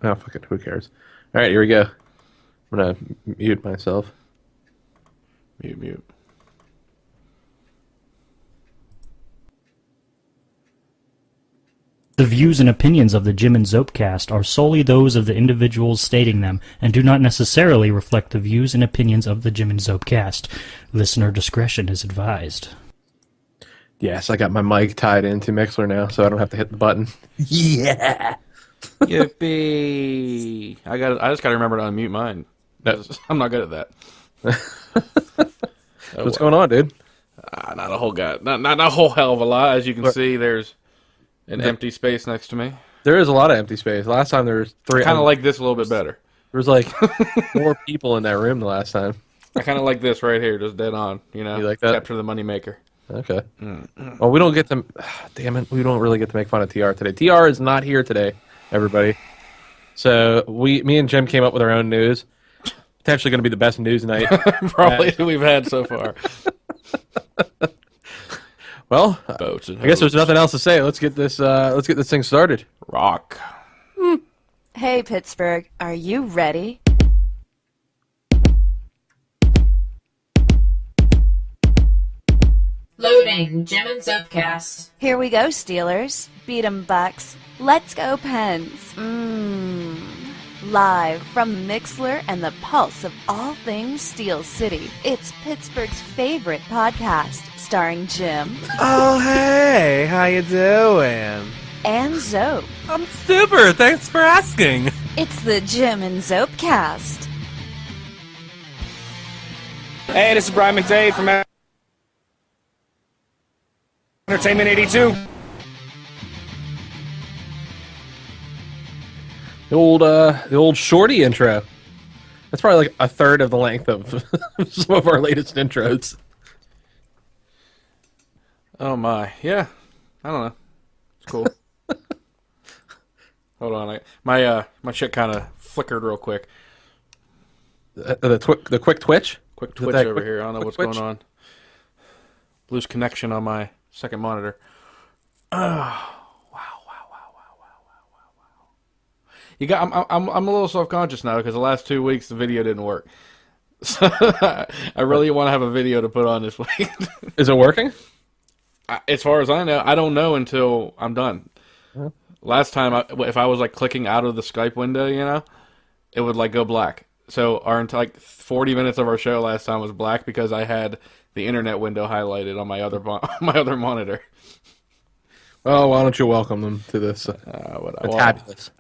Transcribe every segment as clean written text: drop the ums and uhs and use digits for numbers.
Oh, fuck it. Who cares? All right, here we go. I'm gonna mute myself. Mute. The views and opinions of the Jim and Zope cast are solely those of the individuals stating them and do not necessarily reflect the views and opinions of the Jim and Zope cast. Listener discretion is advised. Yes, I got my mic tied into Mixler now, so I don't have to hit the button. Yeah. Yippee! I just gotta remember to unmute mine. I'm not good at that. What's going on, dude? Not a whole not a whole hell of a lot. As you can see, there's an empty space next to me. There is a lot of empty space. Last time there was 3. I kind of like this a little bit better. There was like 4 people in that room the last time. I kind of like this right here, just dead on. You like that? Capture the moneymaker. Okay. Well, we don't get to. Damn it, we don't really get to make fun of TR today. TR is not here today, everybody. So me and Jim came up with our own news. Potentially going to be the best news night probably we've had so far. Well, Boats and I guess there's nothing else to say. Let's get this thing started. Rock. Hey, Pittsburgh, are you ready? Loading Jim and Zopecast. Here we go, Steelers. Beat 'em Bucks. Let's go, Pens. Live from Mixler and the pulse of all things Steel City, it's Pittsburgh's favorite podcast, starring Jim Oh, hey, how you doing? and Zope. I'm super, thanks for asking. It's the Jim and Zopecast. Hey, this is Brian McDade from Entertainment 82. The old shorty intro. That's probably like a third of the length of some of our latest intros. Oh my, yeah. I don't know. It's cool. Hold on, my shit kind of flickered real quick. The quick twitch. Quick twitch over here. I don't know what's going on. Lose connection on my second monitor. Wow. You got. I'm a little self-conscious now because the last 2 weeks the video didn't work. So I really want to have a video to put on this week. Is it working? As far as I know, I don't know until I'm done. Last time, if I was like clicking out of the Skype window, it would like go black. So our like 40 minutes of our show last time was black because I had the internet window highlighted on my other monitor. Oh, why don't you welcome them to this? Fabulous.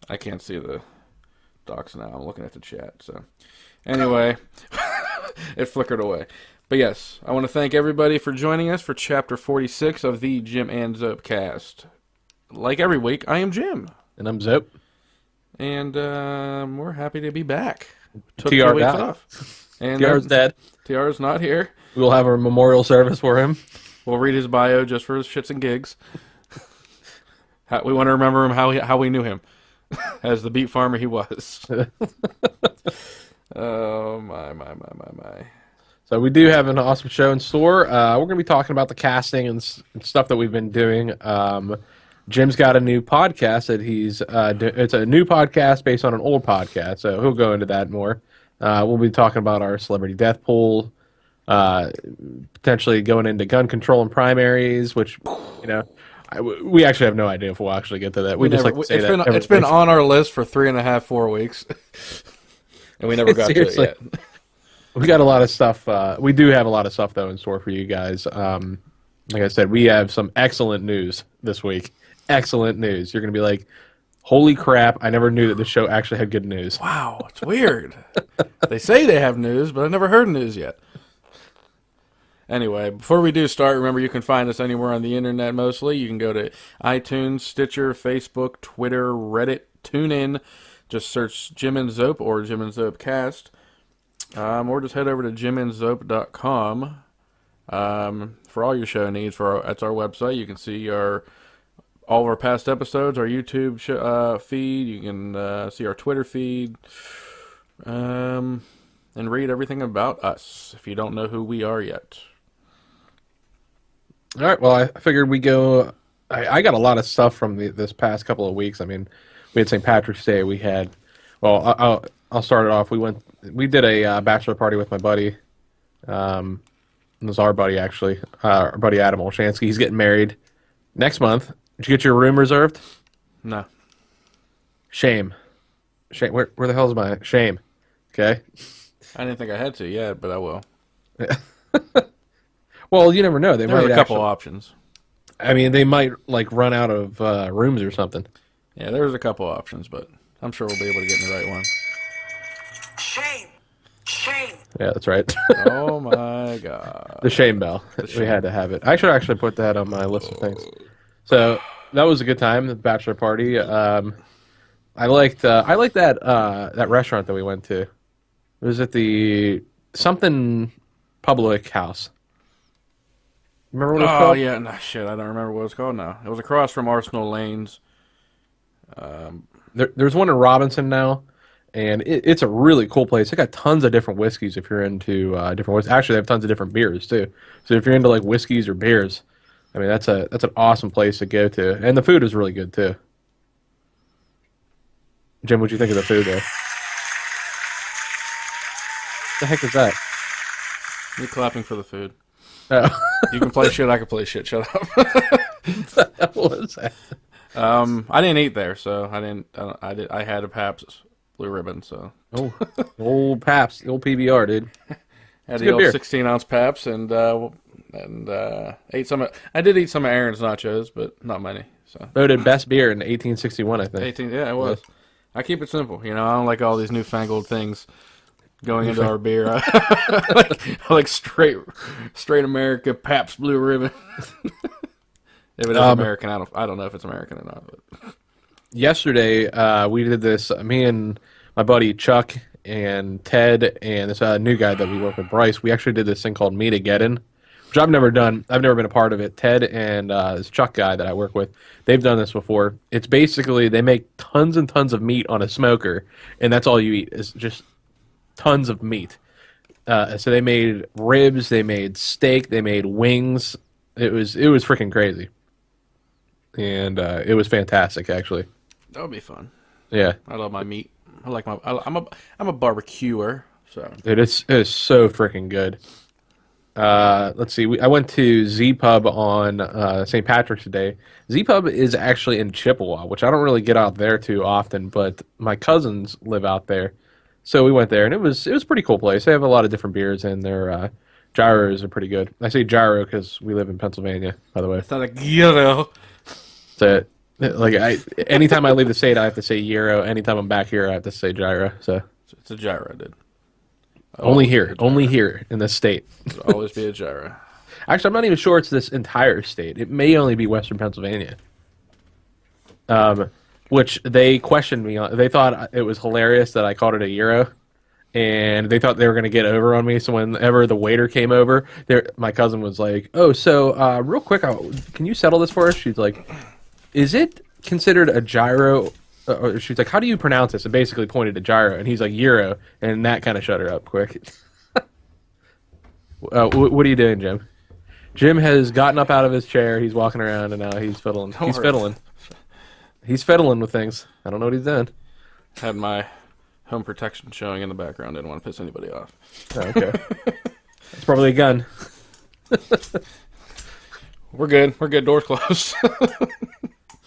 I can't see the docs now. I'm looking at the chat. So anyway, it flickered away. But yes, I want to thank everybody for joining us for Chapter 46 of the Jim and Zope cast. Like every week, I am Jim. And I'm Zope. And we're happy to be back. Took TR 2 weeks died. off. And TR's dead. TR's not here. We'll have a memorial service for him. We'll read his bio just for his shits and gigs. We want to remember him how we knew him. As the beet farmer he was. Oh, my. So we do have an awesome show in store. We're going to be talking about the casting and stuff that we've been doing. Jim's got a new podcast that it's a new podcast based on an old podcast, so he'll go into that more. We'll be talking about our celebrity death pool, potentially going into gun control and primaries, which, we actually have no idea if we'll actually get to that. It's been on our list for 3.5, 4 weeks, and we never got to it yet. We got a lot of stuff. We do have a lot of stuff though in store for you guys. Like I said, we have some excellent news this week. Excellent news. You're going to be like, holy crap, I never knew that the show actually had good news. Wow, it's weird. They say they have news, but I've never heard news yet. Anyway, before we do start, remember you can find us anywhere on the internet mostly. You can go to iTunes, Stitcher, Facebook, Twitter, Reddit, TuneIn. Just search Jim and Zope or Jim and Zope Cast. Or just head over to jimandzope.com for all your show needs. That's our website. You can see all of our past episodes, our YouTube feed. You can see our Twitter feed. And read everything about us if you don't know who we are yet. All right, well, I figured we go. I got a lot of stuff from this past couple of weeks. I mean, we had St. Patrick's Day. We had, well, I'll start it off. We did a bachelor party with my buddy. It was our buddy actually, our buddy Adam Olshansky. He's getting married next month. Did you get your room reserved? No. Shame. Where the hell is my shame? Okay. I didn't think I had to yet, but I will. Well, you never know. They There might are a couple actually, options. I mean, they might like run out of rooms or something. Yeah, there's a couple options, but I'm sure we'll be able to get in the right one. Shame. Shame. Yeah, that's right. Oh my god. The shame bell. shame. We had to have it. I should actually put that on my list of things. So that was a good time. The bachelor party. I liked that restaurant that we went to. It was at the something public house. Remember what it was Oh called? yeah, no shit. I don't remember what it's called now. It was across from Arsenal Lanes. There's one in Robinson now, and it's a really cool place. They got tons of different whiskeys if you're into different whiskeys. Actually, they have tons of different beers too. So if you're into like whiskeys or beers, I mean that's an awesome place to go to, and the food is really good too. Jim, what'd you think of the food there? The heck is that? You're clapping for the food. Oh. You can play shit. I can play shit. Shut up. What was that? I didn't eat there, so I didn't. I had a Pabst Blue Ribbon, so Oh, old Pabst, the old PBR, dude. had a the good old beer. 16-ounce Pabst and ate some. I did eat some of Aaron's nachos, but not many. So Voted best beer in 1861, I think. 18. Yeah, it was. I keep it simple. You know, I don't like all these newfangled things going into our beer. I like straight America Pabst Blue Ribbon. If it is American, I don't know if it's American or not. But. Yesterday, we did this. Me and my buddy Chuck and Ted and this new guy that we work with, Bryce. We actually did this thing called Meet-A-Geddon, which I've never done. I've never been a part of it. Ted and this Chuck guy that I work with, they've done this before. It's basically they make tons and tons of meat on a smoker, and that's all you eat is just tons of meat. So they made ribs, they made steak, they made wings. It was freaking crazy, and it was fantastic actually. That would be fun. Yeah, I love my meat. I'm a barbecuer. So it is so freaking good. Let's see. I went to Z Pub on St. Patrick's Day. Z Pub is actually in Chippewa, which I don't really get out there too often, but my cousins live out there, so we went there, and it was a pretty cool place. They have a lot of different beers, and their gyros are pretty good. I say gyro because we live in Pennsylvania, by the way. it's not a gyro. So, anytime I leave the state, I have to say gyro. Anytime I'm back here, I have to say gyro. So It's a gyro, dude. only here in this state. It'll always be a gyro. Actually, I'm not even sure it's this entire state. It may only be Western Pennsylvania. Which they questioned me on. They thought it was hilarious that I called it a gyro, and they thought they were going to get over on me. So whenever the waiter came over, my cousin was like, "Oh, so real quick, can you settle this for us?" She's like, "Is it considered a gyro?" She's like, "How do you pronounce this?" And basically pointed to gyro, and he's like, "Gyro," and that kind of shut her up quick. What are you doing, Jim? Jim has gotten up out of his chair. He's walking around, and now he's fiddling. He's fiddling. He's fiddling with things. I don't know what he's doing. Had my home protection showing in the background. Didn't want to piss anybody off. Oh, okay. It's probably a gun. We're good. We're good. Doors closed.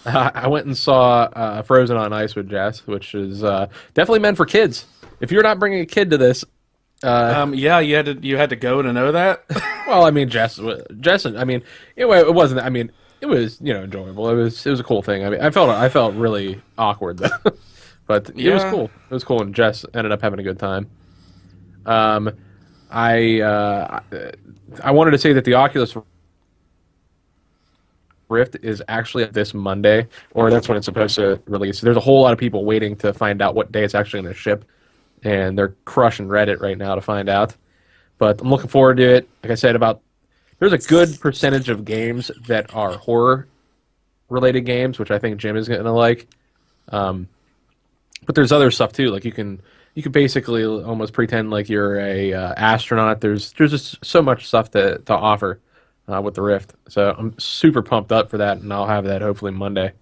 I went and saw Frozen on Ice with Jess, which is definitely meant for kids. If you're not bringing a kid to this, yeah, you had to go to know that. well, I mean, Jess. I mean, it wasn't. I mean, it was enjoyable. It was a cool thing. I mean, I felt really awkward though, but it was cool. It was cool, and Jess ended up having a good time. I wanted to say that the Oculus Rift is actually this Monday, or that's when it's supposed to release. There's a whole lot of people waiting to find out what day it's actually going to ship, and they're crushing Reddit right now to find out. But I'm looking forward to it. Like I said, there's a good percentage of games that are horror-related games, which I think Jim is going to like. But there's other stuff too. Like you can basically almost pretend like you're a astronaut. There's just so much stuff to offer with the Rift. So I'm super pumped up for that, and I'll have that hopefully Monday.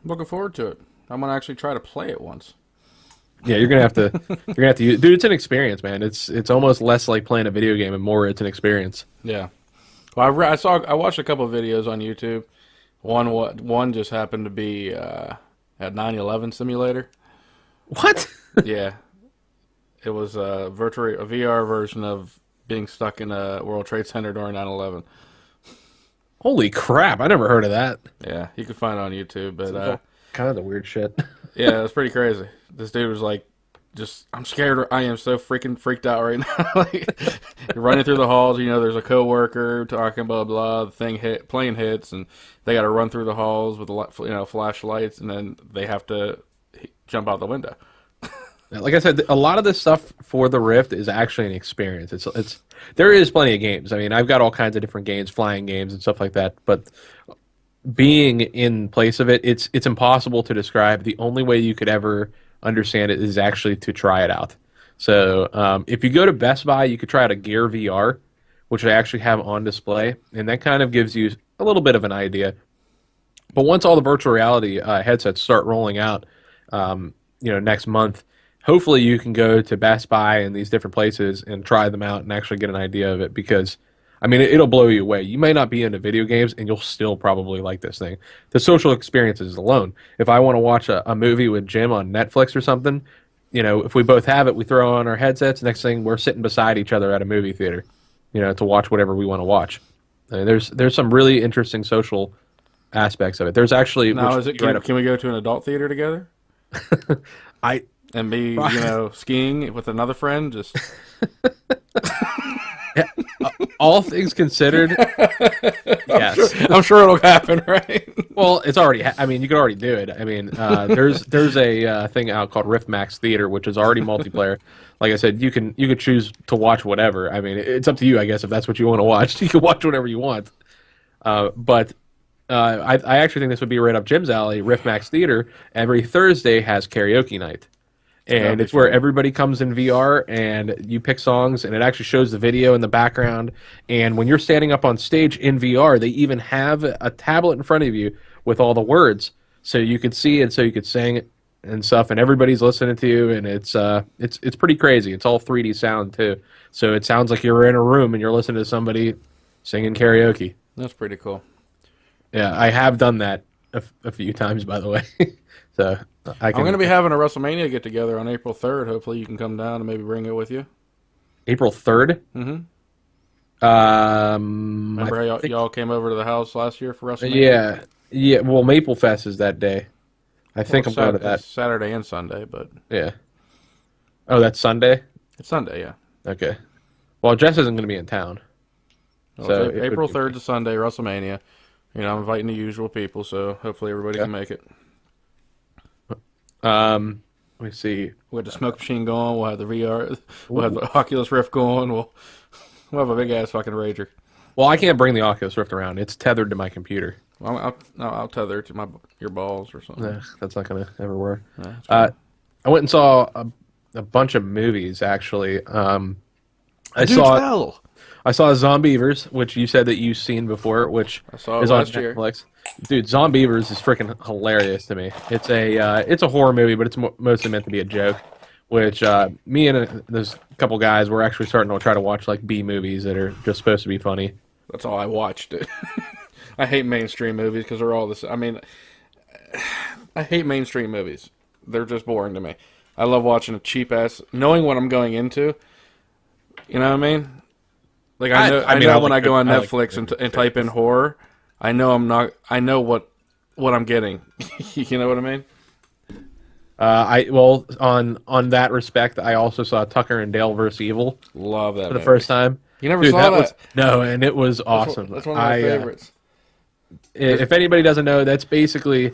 Looking forward to it. I'm gonna actually try to play it once. Yeah, you're gonna have to. You're gonna have to use. Dude, it's an experience, man. It's almost less like playing a video game and more it's an experience. Yeah. Well, I watched a couple of videos on YouTube. One just happened to be at 9/11 simulator. What? Yeah. It was a VR version of being stuck in a World Trade Center during 9/11. Holy crap! I never heard of that. Yeah, you can find it on YouTube, but Kind of weird shit. yeah, it's pretty crazy. This dude was like, I'm scared. I am so freaking freaked out right now. Like, you're running through the halls. There's a coworker talking blah blah. The plane hits, and they got to run through the halls with flashlights, and then they have to jump out the window. Like I said, a lot of this stuff for the Rift is actually an experience. There is plenty of games. I mean, I've got all kinds of different games, flying games and stuff like that. But being in place of it, it's impossible to describe. The only way you could ever understand it is actually to try it out. So if you go to Best Buy, you could try out a Gear VR, which I actually have on display, and that kind of gives you a little bit of an idea. But once all the virtual reality headsets start rolling out, next month, hopefully you can go to Best Buy and these different places and try them out and actually get an idea of it because, I mean, it'll blow you away. You may not be into video games and you'll still probably like this thing. The social experiences alone. If I want to watch a movie with Jim on Netflix or something, if we both have it, we throw on our headsets. Next thing, we're sitting beside each other at a movie theater, to watch whatever we want to watch. I mean, there's some really interesting social aspects of it. There's actually... Now, can we go to an adult theater together? And be, skiing with another friend, just... All things considered, yes. I'm sure it'll happen, right? Well, it's already... I mean, you could already do it. I mean, there's a thing out called Rift Max Theater, which is already multiplayer. Like I said, you could choose to watch whatever. I mean, it's up to you, I guess, if that's what you want to watch. You can watch whatever you want. But I actually think this would be right up Jim's alley. Rift Max Theater every Thursday has karaoke night. And it's where everybody comes in VR and you pick songs and it actually shows the video in the background. And when you're standing up on stage in VR, they even have a tablet in front of you with all the words. So you could see and so you could sing and stuff and everybody's listening to you and it's pretty crazy. It's all 3D sound too. So it sounds like you're in a room and you're listening to somebody singing karaoke. That's pretty cool. Yeah, I have done that a few times, by the way. So I'm going to be having a WrestleMania get together on April 3rd. Hopefully, you can come down and maybe bring it with you. April 3rd. Mm-hmm. Remember how y'all came over to the house last year for WrestleMania? Yeah. Well, Maple Fest is that day. I think I'm going to that. Saturday and Sunday, but yeah. Oh, that's Sunday. It's Sunday, yeah. Okay. Well, Jess isn't going to be in town. Well, so April 3rd to Sunday, WrestleMania. I'm inviting the usual people, so hopefully everybody can make it. Let me see. We'll have the smoke machine going. We'll have the VR. We'll have the Oculus Rift going. We'll have a big ass fucking rager. Well, I can't bring the Oculus Rift around. It's tethered to my computer. I'll tether it to your balls or something. Nah, that's not gonna ever work. I went and saw a bunch of movies actually. I saw Zombievers, which you said that you've seen before, which I saw is on last year. Netflix. Dude, Zombievers is freaking hilarious to me. It's a horror movie, but it's mostly meant to be a joke. Which me and there's a couple guys we're actually starting to try to watch like B movies that are just supposed to be funny. That's all I watched. I hate mainstream movies because they're all the same. I mean, I hate mainstream movies. They're just boring to me. I love watching a cheap ass, knowing what I'm going into. You know what I mean? Like I know when I go on Netflix and type in horror, I know I'm not. I know what I'm getting. You know what I mean? On that respect, I also saw Tucker and Dale vs. Evil. Love that for the first time. You never saw that? No, and it was awesome. That's one of my favorites. If anybody doesn't know, that's basically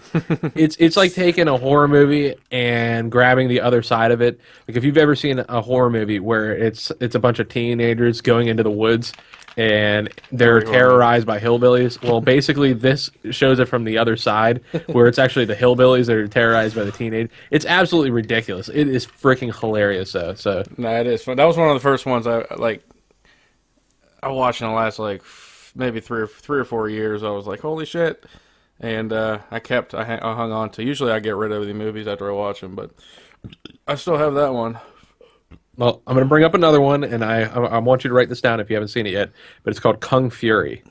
it's like taking a horror movie and grabbing the other side of it. Like if you've ever seen a horror movie where it's a bunch of teenagers going into the woods and they're terrorized by hillbillies. Well, basically this shows it from the other side where it's actually the hillbillies that are terrorized by the teenagers. It's absolutely ridiculous. It is freaking hilarious though. So no, it is fun. That was one of the first ones I watched in the last maybe three or 4 years. I was like, holy shit. And I hung on to. Usually I get rid of the movies after I watch them, but I still have that one. Well, I'm going to bring up another one, and I want you to write this down if you haven't seen it yet. But it's called Kung Fury.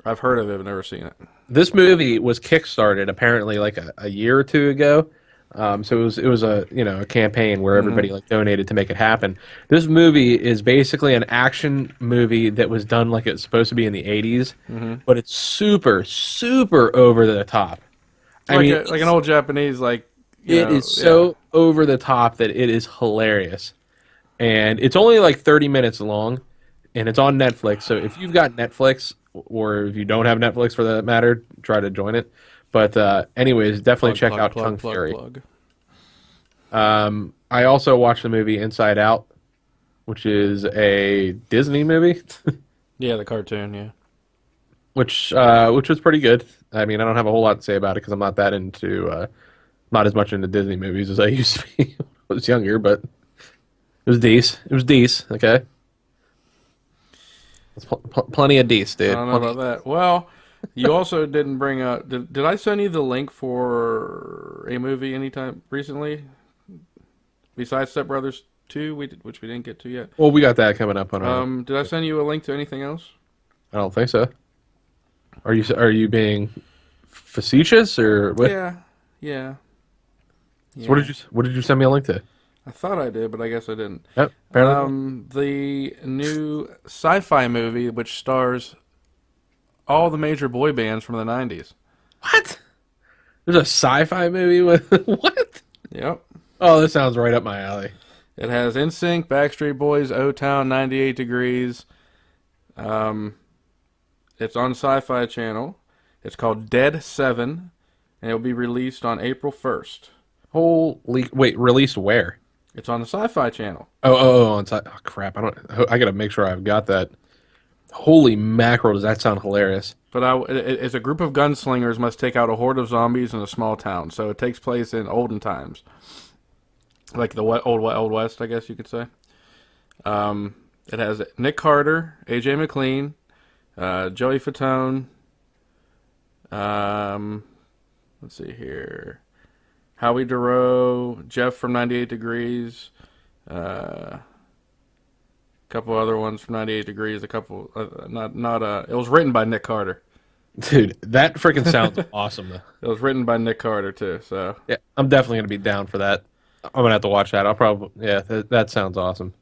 I've heard of it, but never seen it. This movie was kickstarted apparently like a year or two ago. So it was a a campaign where everybody like donated to make it happen. This movie is basically an action movie that was done like it's supposed to be in the 80s, but it's super over the top. I mean, Like an old Japanese it is so over the top that it is hilarious. And it's only like 30 minutes long, and it's on Netflix. So if you've got Netflix, or if you don't have Netflix for that matter, try to join it. But anyways, definitely check out Kung Fury. I also watched the movie Inside Out, which is a Disney movie. Yeah, the cartoon, yeah. Which was pretty good. I mean, I don't have a whole lot to say about it because I'm not that into, not as much into Disney movies as I used to be when I was younger, but it was decent. It was decent, okay? It's plenty of decent, dude. I don't know about that. Well, you also didn't bring up... Did I send you the link for a movie anytime recently? Besides Step Brothers 2, which we didn't get to yet. Well, we got that coming up on our... Did I send you a link to anything else? I don't think so. Are you being facetious or what? Yeah. So what did you send me a link to? I thought I did, but I guess I didn't. Yep. The new sci-fi movie, which stars all the major boy bands from the 90s. What? There's a sci-fi movie with what? Yep. Oh, this sounds right up my alley. It has NSYNC, Backstreet Boys, O-Town, 98 Degrees. It's on Sci-Fi Channel. It's called Dead 7, and it'll be released on April 1st. Wait, released where? It's on the Sci-Fi Channel. Oh, crap. I gotta make sure I've got that. Holy mackerel, does that sound hilarious. But it's a group of gunslingers must take out a horde of zombies in a small town. So it takes place in olden times. Like the old West, I guess you could say. It has Nick Carter, AJ McLean, Joey Fatone. Let's see here. Howie Dorough, Jeff from 98 Degrees, a couple other ones from 98 Degrees, a couple, it was written by Nick Carter. Dude, that freaking sounds awesome. It was written by Nick Carter, too, so. Yeah, I'm definitely going to be down for that. I'm going to have to watch that. That sounds awesome.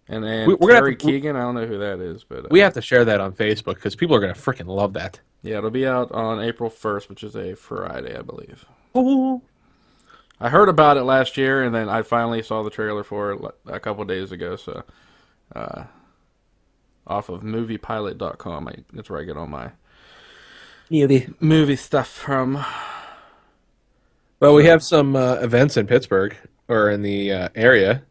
And we're gonna Terry Keegan, I don't know who that is, but. We have to share that on Facebook because people are going to freaking love that. Yeah, it'll be out on April 1st, which is a Friday, I believe. Oh. I heard about it last year, and then I finally saw the trailer for it a couple days ago. So, off of moviepilot.com, that's where I get all my movie stuff from. Well, we have some events in Pittsburgh, or in the area.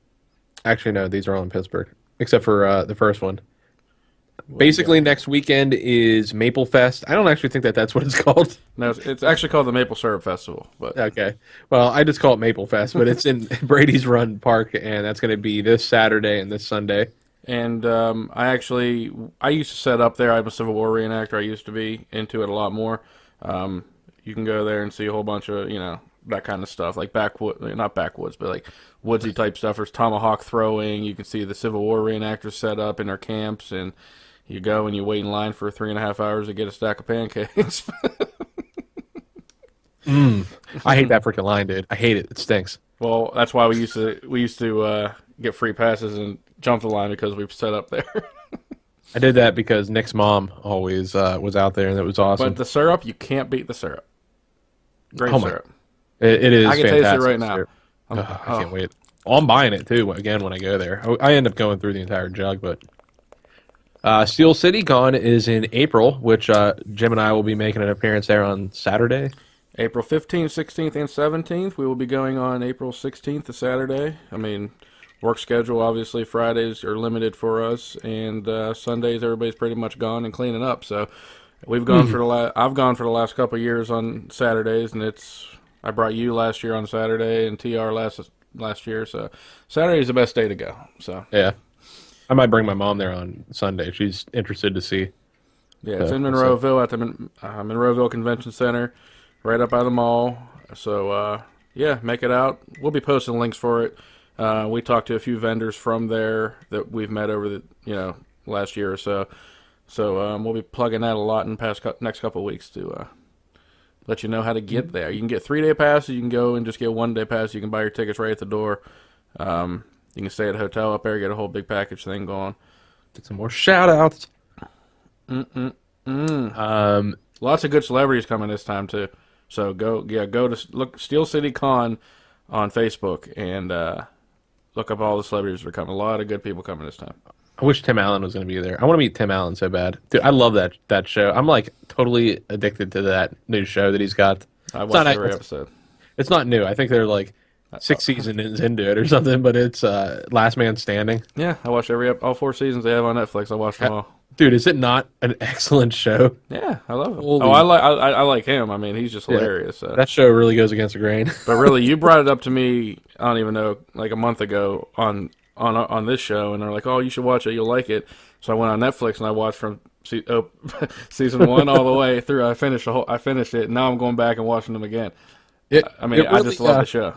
Actually, no, these are all in Pittsburgh, except for the first one. Basically, next weekend is Maple Fest. I don't actually think that's what it's called. No, it's actually called the Maple Syrup Festival. But okay. Well, I just call it Maple Fest, but it's in Brady's Run Park, and that's going to be this Saturday and this Sunday. And I used to set up there. I'm a Civil War reenactor. I used to be into it a lot more. You can go there and see a whole bunch of, that kind of stuff, like not backwoods, but like woodsy type stuff. There's tomahawk throwing. You can see the Civil War reenactors set up in their camps, and you go and you wait in line for 3.5 hours to get a stack of pancakes. I hate that freaking line, dude. I hate it. It stinks. Well, that's why we used to get free passes and jump the line because we set up there. I did that because Nick's mom always was out there, and it was awesome. But the syrup, you can't beat the syrup. Great syrup. It is. I can fantastic taste it right now. I can't wait. Well, I'm buying it too. Again, when I go there, I end up going through the entire jug. But Steel City Con is in April, which Jim and I will be making an appearance there on Saturday. April 15th, 16th, and 17th. We will be going on April 16th to Saturday. I mean, work schedule, obviously, Fridays are limited for us, and Sundays, everybody's pretty much gone and cleaning up. So we've gone I've gone for the last couple of years on Saturdays, and I brought you last year on Saturday and TR last year. So Saturday is the best day to go. So yeah, I might bring my mom there on Sunday. She's interested to see Yeah, it's So, in we'll see. Monroeville at the Monroeville Convention Center, right up by the mall. So, yeah, make it out. We'll be posting links for it. We talked to a few vendors from there that we've met over the last year or so. So we'll be plugging that a lot in the next couple of weeks to let you know how to get there. You can get 3-day passes. You can go and just get 1-day pass. You can buy your tickets right at the door. You can stay at a hotel up there, get a whole big package thing going. Get some more shout outs. Lots of good celebrities coming this time too. So go to Steel City Con on Facebook and look up all the celebrities that are coming. A lot of good people coming this time. I wish Tim Allen was going to be there. I want to meet Tim Allen so bad. Dude, I love that show. I'm like totally addicted to that new show that he's got. I watched every episode. It's not new. I think they're like 6 seasons into it or something, but it's Last Man Standing. Yeah, I watched all 4 seasons they have on Netflix. I watched them all. Dude, is it not an excellent show? Yeah, I love him. Holy- I like him. I mean, he's just hilarious. So. That show really goes against the grain. But really, you brought it up to me, I don't even know, like a month ago on this show, and they're like, "Oh, you should watch it. You'll like it." So I went on Netflix and I watched from season 1 all the way through. I finished it. And now I'm going back and watching them again. I just love the show.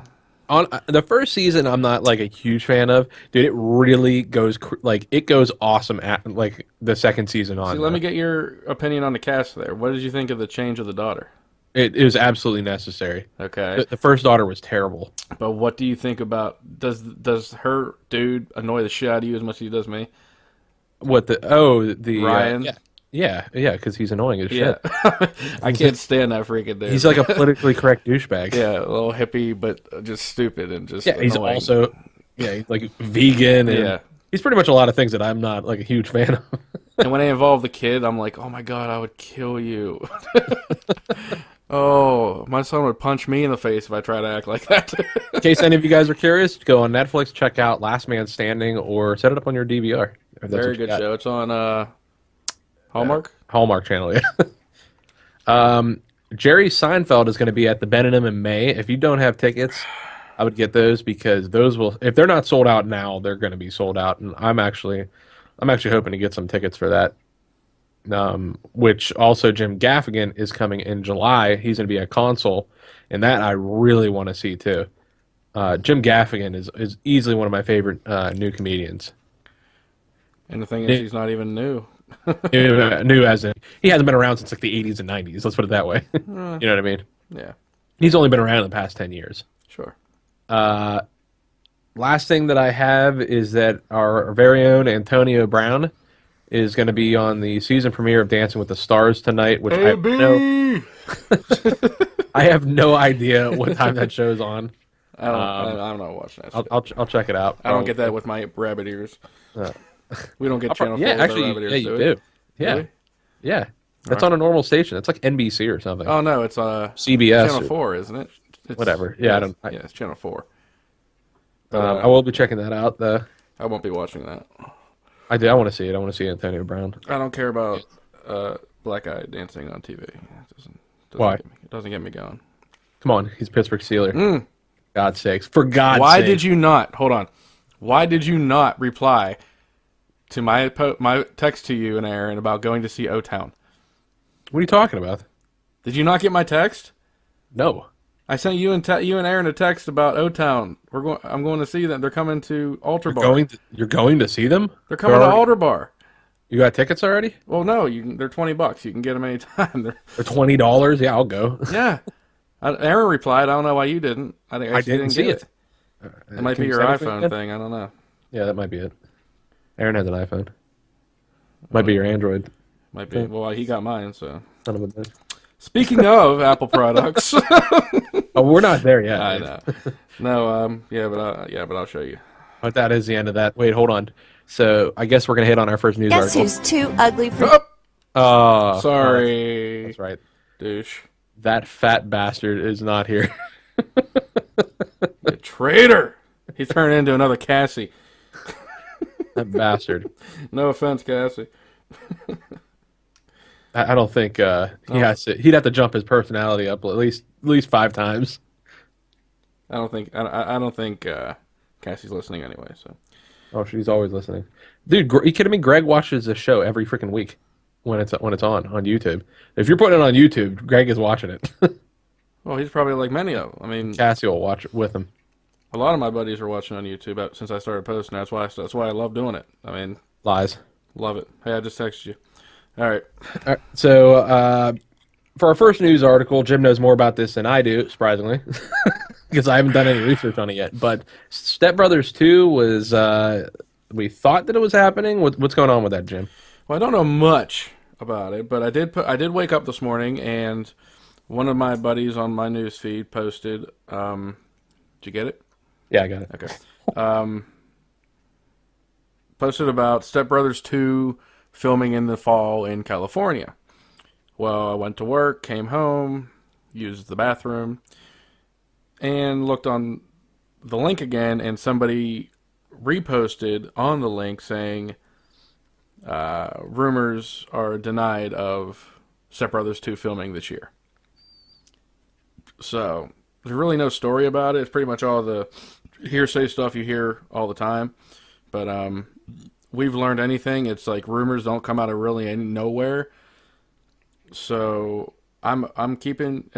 On the first season, I'm not like a huge fan of. Dude, it really goes it goes awesome at like the second season on. See, let me get your opinion on the cast there. What did you think of the change of the daughter? It was absolutely necessary. Okay. The first daughter was terrible. But what do you think about does her dude annoy the shit out of you as much as he does me? What the Ryan? Yeah, because he's annoying as Yeah. shit. I can't stand that freaking dude. He's like a politically correct douchebag. Yeah, a little hippie, but just stupid and just he's annoying. also he's like vegan and he's pretty much a lot of things that I'm not like a huge fan of. And when they involve the kid, I'm like, oh my god, I would kill you. Oh, my son would punch me in the face if I try to act like that. In case any of you guys are curious, go on Netflix, check out Last Man Standing, or set it up on your DVR. If that's Very what you good got. show. It's on Hallmark? Hallmark Channel, yeah. Jerry Seinfeld is going to be at the Benham in May. If you don't have tickets, I would get those because those will, if they're not sold out now, they're going to be sold out. And I'm actually hoping to get some tickets for that. Which also Jim Gaffigan is coming in July. He's going to be a consul, and that I really want to see too. Jim Gaffigan is easily one of my favorite new comedians. And the thing is, he's not even new. New as in he hasn't been around since like the 80s and 90s. Let's put it that way. You know what I mean? Yeah. He's only been around in the past 10 years. Sure. Last thing that I have is that our very own Antonio Brown is going to be on the season premiere of Dancing with the Stars tonight, which I have no idea what time that show's on. I'm not watching that. I'll check it out. I don't get that with my rabbit ears. We don't get Channel 4 yeah, with actually, our rabbit ears, yeah, you do. Yeah, Really? yeah. That's on a normal station. It's like NBC or something. Oh no, it's CBS Channel or 4, isn't it? It's, whatever. Yeah, it's Channel 4. I will be checking that out. I won't be watching that. I do. I want to see it. I want to see Antonio Brown. I don't care about black guy dancing on TV. It doesn't Why? It doesn't get me going. Come on, he's a Pittsburgh Steeler. God's sakes! For God's sake! Why did you not? Hold on. Why did you not reply to my text to you and Aaron about going to see O-Town? What are you talking about? Did you not get my text? No. I sent you and Aaron a text about O-Town. I'm going to see them. They're coming to Altar Bar. You're going to see them? They're coming to Altar Bar. You got tickets already? Well, no. They're $20. You can get them anytime. They're $20. Yeah, I'll go. Yeah. Aaron replied. I don't know why you didn't. I didn't see get it. It might be your iPhone thing. I don't know. Yeah, that might be it. Aaron has an iPhone. Might be your Android. Might be. Well, he got mine, so. Son of a bitch. Speaking of Apple products. Oh, we're not there yet. I know. No, but I'll show you. But that is the end of that. Wait, hold on. So I guess we're gonna hit on our first news Guess article. who's too ugly for... Oh, Sorry. that's right. Douche. That fat bastard is not here. You traitor. He turned into another Cassie. That bastard. No offense, Cassie. I don't think he has to. He'd have to jump his personality up at least 5 times. I don't think Cassie's listening anyway. So. Oh, she's always listening. Dude, are you kidding me? Greg watches the show every freaking week. when it's on YouTube. If you're putting it on YouTube, Greg is watching it. Well, he's probably like many of them. I mean, Cassie will watch it with him. a lot of my buddies are watching on YouTube since I started posting. That's why I love doing it. I mean, Lies. love it. Hey, I just texted you. All right. All right, so for our first news article, Jim knows more about this than I do, surprisingly, because I haven't done any research on it yet. But Step Brothers 2 was, we thought that it was happening. What's going on with that, Jim? Well, I don't know much about it, but I did wake up this morning and one of my buddies on my news feed posted. Did you get it? Yeah, I got it. Okay. Posted about Step Brothers 2 filming in the fall in California. Well, I went to work, came home, used the bathroom, and looked on the link again, and somebody reposted on the link saying rumors are denied of Step Brothers 2 filming this year. So, there's really no story about it. It's pretty much all the hearsay stuff you hear all the time. But we've learned anything. It's like rumors don't come out of really nowhere. So I'm keeping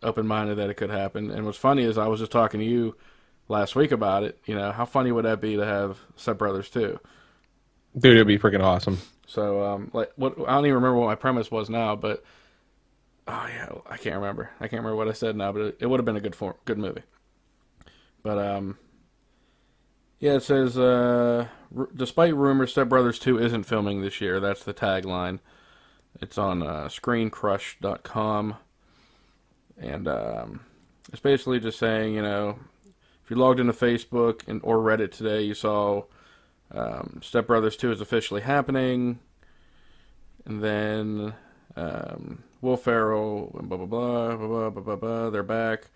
open-minded that it could happen. And what's funny is I was just talking to you last week about it. You know, how funny would that be to have Step Brothers 2? Dude, it'd be freaking awesome. So I don't even remember what my premise was now, but oh yeah, I can't remember. I can't remember what I said now, but it would have been a good movie. But yeah, it says despite rumors, Step Brothers 2 isn't filming this year. That's the tagline. It's on screencrush.com, and it's basically just saying, you know, if you logged into Facebook or Reddit today, you saw Step Brothers 2 is officially happening, and then Will Ferrell and blah blah blah blah blah blah blah blah. They're back.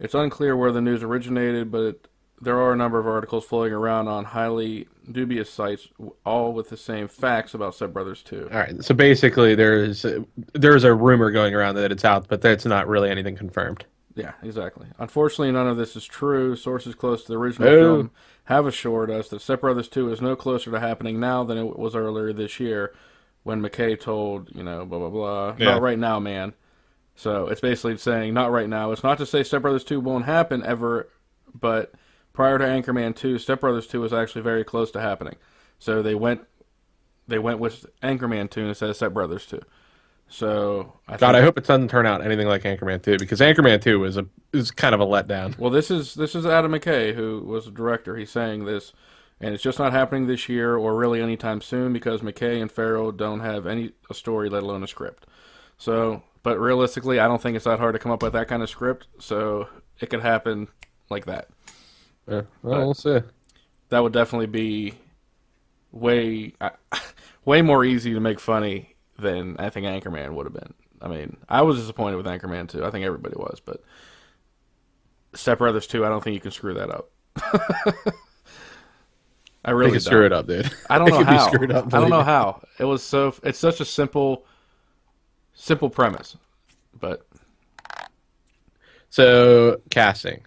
It's unclear where the news originated, but there are a number of articles floating around on highly dubious sites, all with the same facts about Step Brothers 2. All right, so basically there's a rumor going around that it's out, but that's not really anything confirmed. Yeah, exactly. Unfortunately, none of this is true. Sources close to the original film have assured us that Step Brothers 2 is no closer to happening now than it was earlier this year when McKay told, you know, blah, blah, blah. Yeah. Not right now, man. So it's basically saying, not right now. It's not to say Step Brothers 2 won't happen ever, but prior to Anchorman 2, Step Brothers 2 was actually very close to happening. So they went with Anchorman 2 instead of Step Brothers 2. So I hope it doesn't turn out anything like Anchorman 2, because Anchorman 2 is kind of a letdown. Well, this is Adam McKay, who was the director. He's saying this, and it's just not happening this year or really anytime soon because McKay and Farrell don't have a story, let alone a script. So, but realistically, I don't think it's that hard to come up with that kind of script. So it could happen like that. Yeah, well, we'll see. That would definitely be way more easy to make funny than I think Anchorman would have been. I mean, I was disappointed with Anchorman 2. I think everybody was, but Step Brothers 2, I don't think you can screw that up. I really They can screw it up, dude. I don't know It could be how. screwed up, I don't know believe me. how. It's such a simple premise, but So casting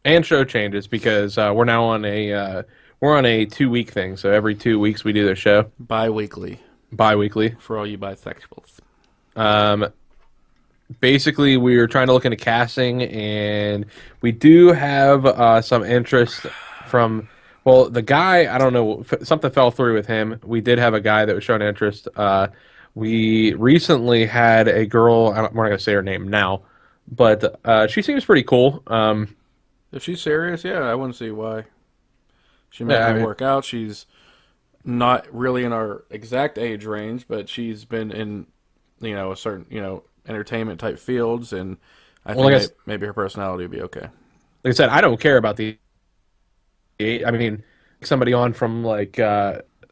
and show changes because we're now on a 2-week thing. So every 2 weeks we do the show bi-weekly bi-weekly. for all you bisexuals. Basically, we were trying to look into casting, and we do have some interest from. Well, the guy, I don't know, something fell through with him. We did have a guy that was showing interest. We recently had a girl. We're not going to say her name now, but she seems pretty cool. If she's serious, yeah, I wouldn't see why. She might work out. She's not really in our exact age range, but she's been in, a certain, entertainment type fields, and I think maybe her personality would be okay. Like I said, I don't care about the age. I mean, somebody on from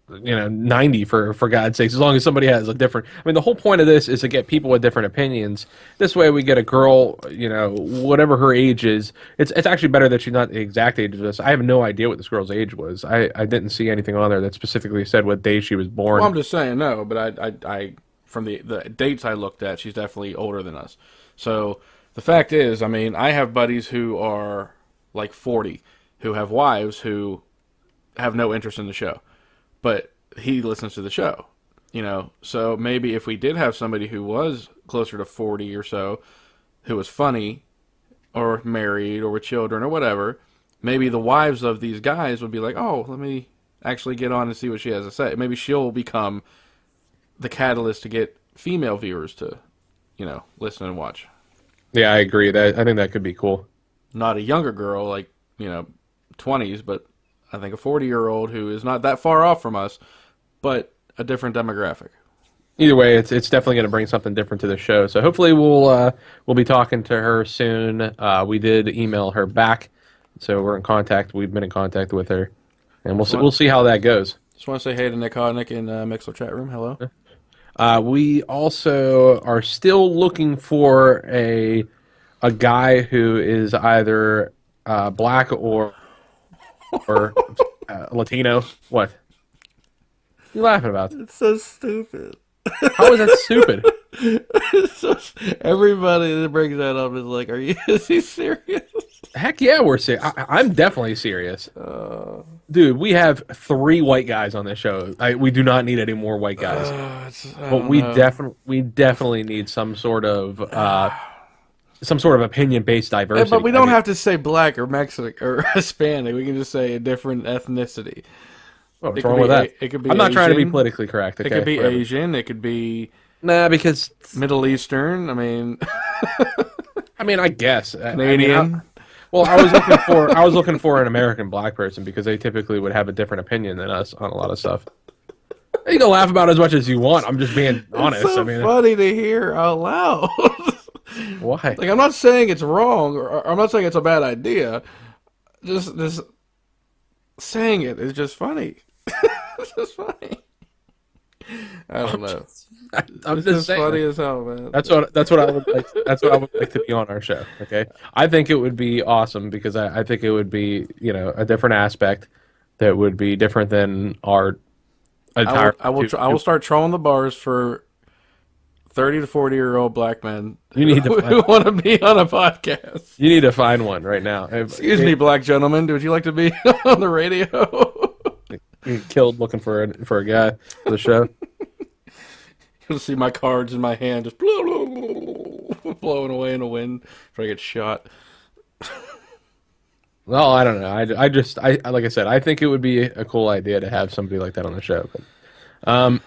90 for God's sakes, as long as somebody has a different. I mean, the whole point of this is to get people with different opinions. This way, we get a girl, whatever her age is. It's actually better that she's not the exact age of this. I have no idea what this girl's age was. I didn't see anything on there that specifically said what day she was born. Well, I'm just saying no, but I from the dates I looked at, she's definitely older than us. So the fact is, I mean, I have buddies who are like 40, who have wives who have no interest in the show. But he listens to the show. So maybe if we did have somebody who was closer to 40 or so, who was funny, or married, or with children, or whatever, maybe the wives of these guys would be like, oh, let me actually get on and see what she has to say. Maybe she'll become the catalyst to get female viewers to, listen and watch. Yeah, I agree. I think that could be cool. Not a younger girl, like, 20s, but I think a 40-year-old who is not that far off from us, but a different demographic. Either way, it's definitely going to bring something different to the show. So hopefully we'll be talking to her soon. We did email her back, so we're in contact. We've been in contact with her, and we'll see how that goes. Just want to say hey to Nick Hodnick in Mixler chat room. Hello. We also are still looking for a guy who is either black or Latino. What? What are you laughing about? It's so stupid. How is that stupid? Everybody that brings that up is like, is he serious? Heck yeah, we're serious. I'm definitely serious. Dude, we have 3 white guys on this show. We do not need any more white guys. But we definitely need some sort of opinion-based diversity. But we don't have to say black or Mexican or Hispanic. We can just say a different ethnicity. What's wrong with that? It could be I'm not Asian. trying to be politically correct. Okay? It could be Whatever. Asian. It could be because Middle Eastern. I mean, I guess Canadian. I was looking for an American black person because they typically would have a different opinion than us on a lot of stuff. You can laugh about it as much as you want. I'm just being honest. It's so funny to hear out loud. Why? Like, I'm not saying it's wrong, or I'm not saying it's a bad idea. Just saying it is just funny. It's just funny. I don't know. I'm it's just saying. funny as hell, man. That's what I would like. That's what I would like to be on our show. Okay, I think it would be awesome because I think it would be a different aspect that would be different than our entire. I will start trolling the bars for 30 to 40-year-old black men You need to who want to be on a podcast. You need to find one right now. Excuse me, black gentlemen. Would you like to be on the radio? You killed looking for a guy for the show. You'll see my cards in my hand just blowing away in the wind before I get shot. Well, I don't know. I just like I said, I think it would be a cool idea to have somebody like that on the show. But,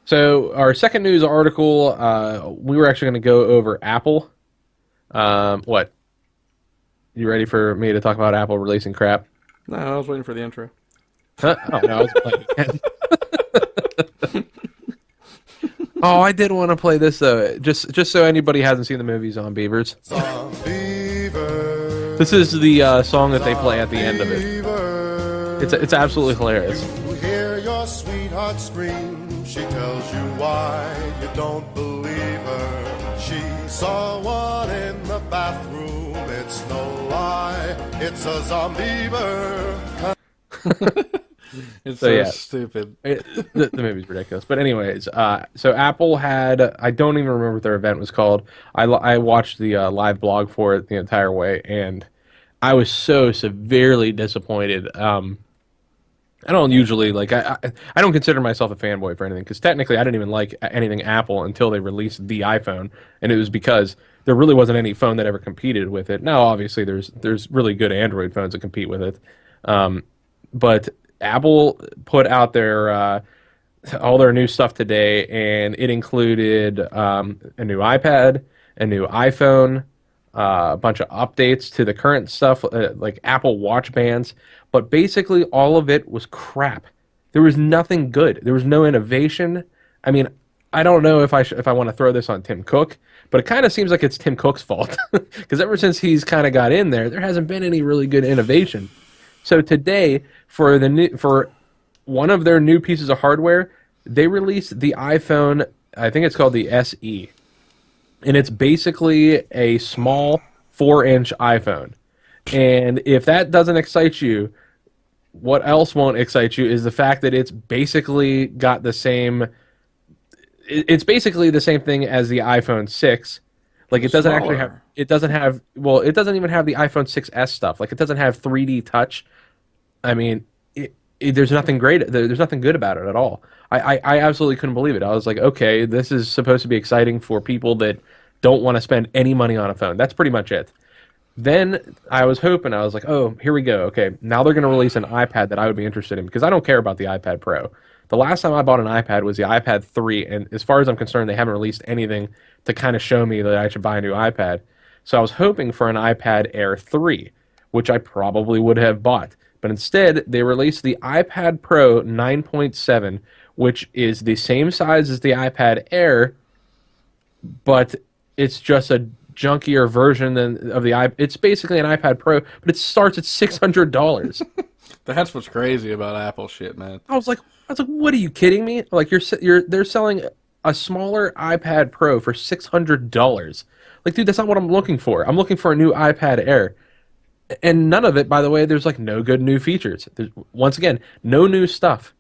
so our second news article, we were actually going to go over Apple. What? You ready for me to talk about Apple releasing crap? No, I was waiting for the intro. Huh? Oh, no, I was playing again. Oh, I did want to play this though, just so anybody hasn't seen the movie Zombievers. This is the song that they play at the end of it. It's absolutely hilarious. You hear your sweetheart scream. She tells you why you don't believe her. She saw one in the bathroom. It's no lie. It's a zombiever. It's So, so yeah. stupid. The movie's ridiculous. But anyways, so Apple had, I don't even remember what their event was called. I watched the live blog for it the entire way, and I was so severely disappointed. I don't usually, like, I don't consider myself a fanboy for anything, because technically I didn't even like anything Apple until they released the iPhone, and it was because there really wasn't any phone that ever competed with it. Now, obviously, there's really good Android phones that compete with it. But Apple put out their all their new stuff today, and it included a new iPad, a new iPhone, a bunch of updates to the current stuff, like Apple Watch bands. But basically, all of it was crap. There was nothing good. There was no innovation. I mean, I don't know if I want to throw this on Tim Cook, but it kind of seems like it's Tim Cook's fault, because ever since he's kind of got in there hasn't been any really good innovation. So today, for one of their new pieces of hardware, they released the iPhone. I think it's called the SE, and it's basically a small 4-inch iPhone. And if that doesn't excite you, what else won't excite you is the fact that it's basically got the same. It's basically the same thing as the iPhone 6. Like, it doesn't actually have. It doesn't have. Well, it doesn't even have the iPhone 6s stuff. Like, it doesn't have 3D touch. I mean, there's nothing great. There's nothing good about it at all. I absolutely couldn't believe it. I was like, okay, this is supposed to be exciting for people that don't want to spend any money on a phone. That's pretty much it. Then I was hoping, I was like, oh, here we go. Okay, now they're going to release an iPad that I would be interested in because I don't care about the iPad Pro. The last time I bought an iPad was the iPad 3, and as far as I'm concerned, they haven't released anything to kind of show me that I should buy a new iPad. So I was hoping for an iPad Air 3, which I probably would have bought. But instead, they released the iPad Pro 9.7, which is the same size as the iPad Air, but it's just a junkier version of the iPad. It's basically an iPad Pro, but it starts at $600. That's what's crazy about Apple shit, man. I was like, what are you kidding me? Like they're selling a smaller iPad Pro for $600. Like, dude, that's not what I'm looking for. I'm looking for a new iPad Air. And none of it, by the way, there's like no good new features. There's, once again, no new stuff.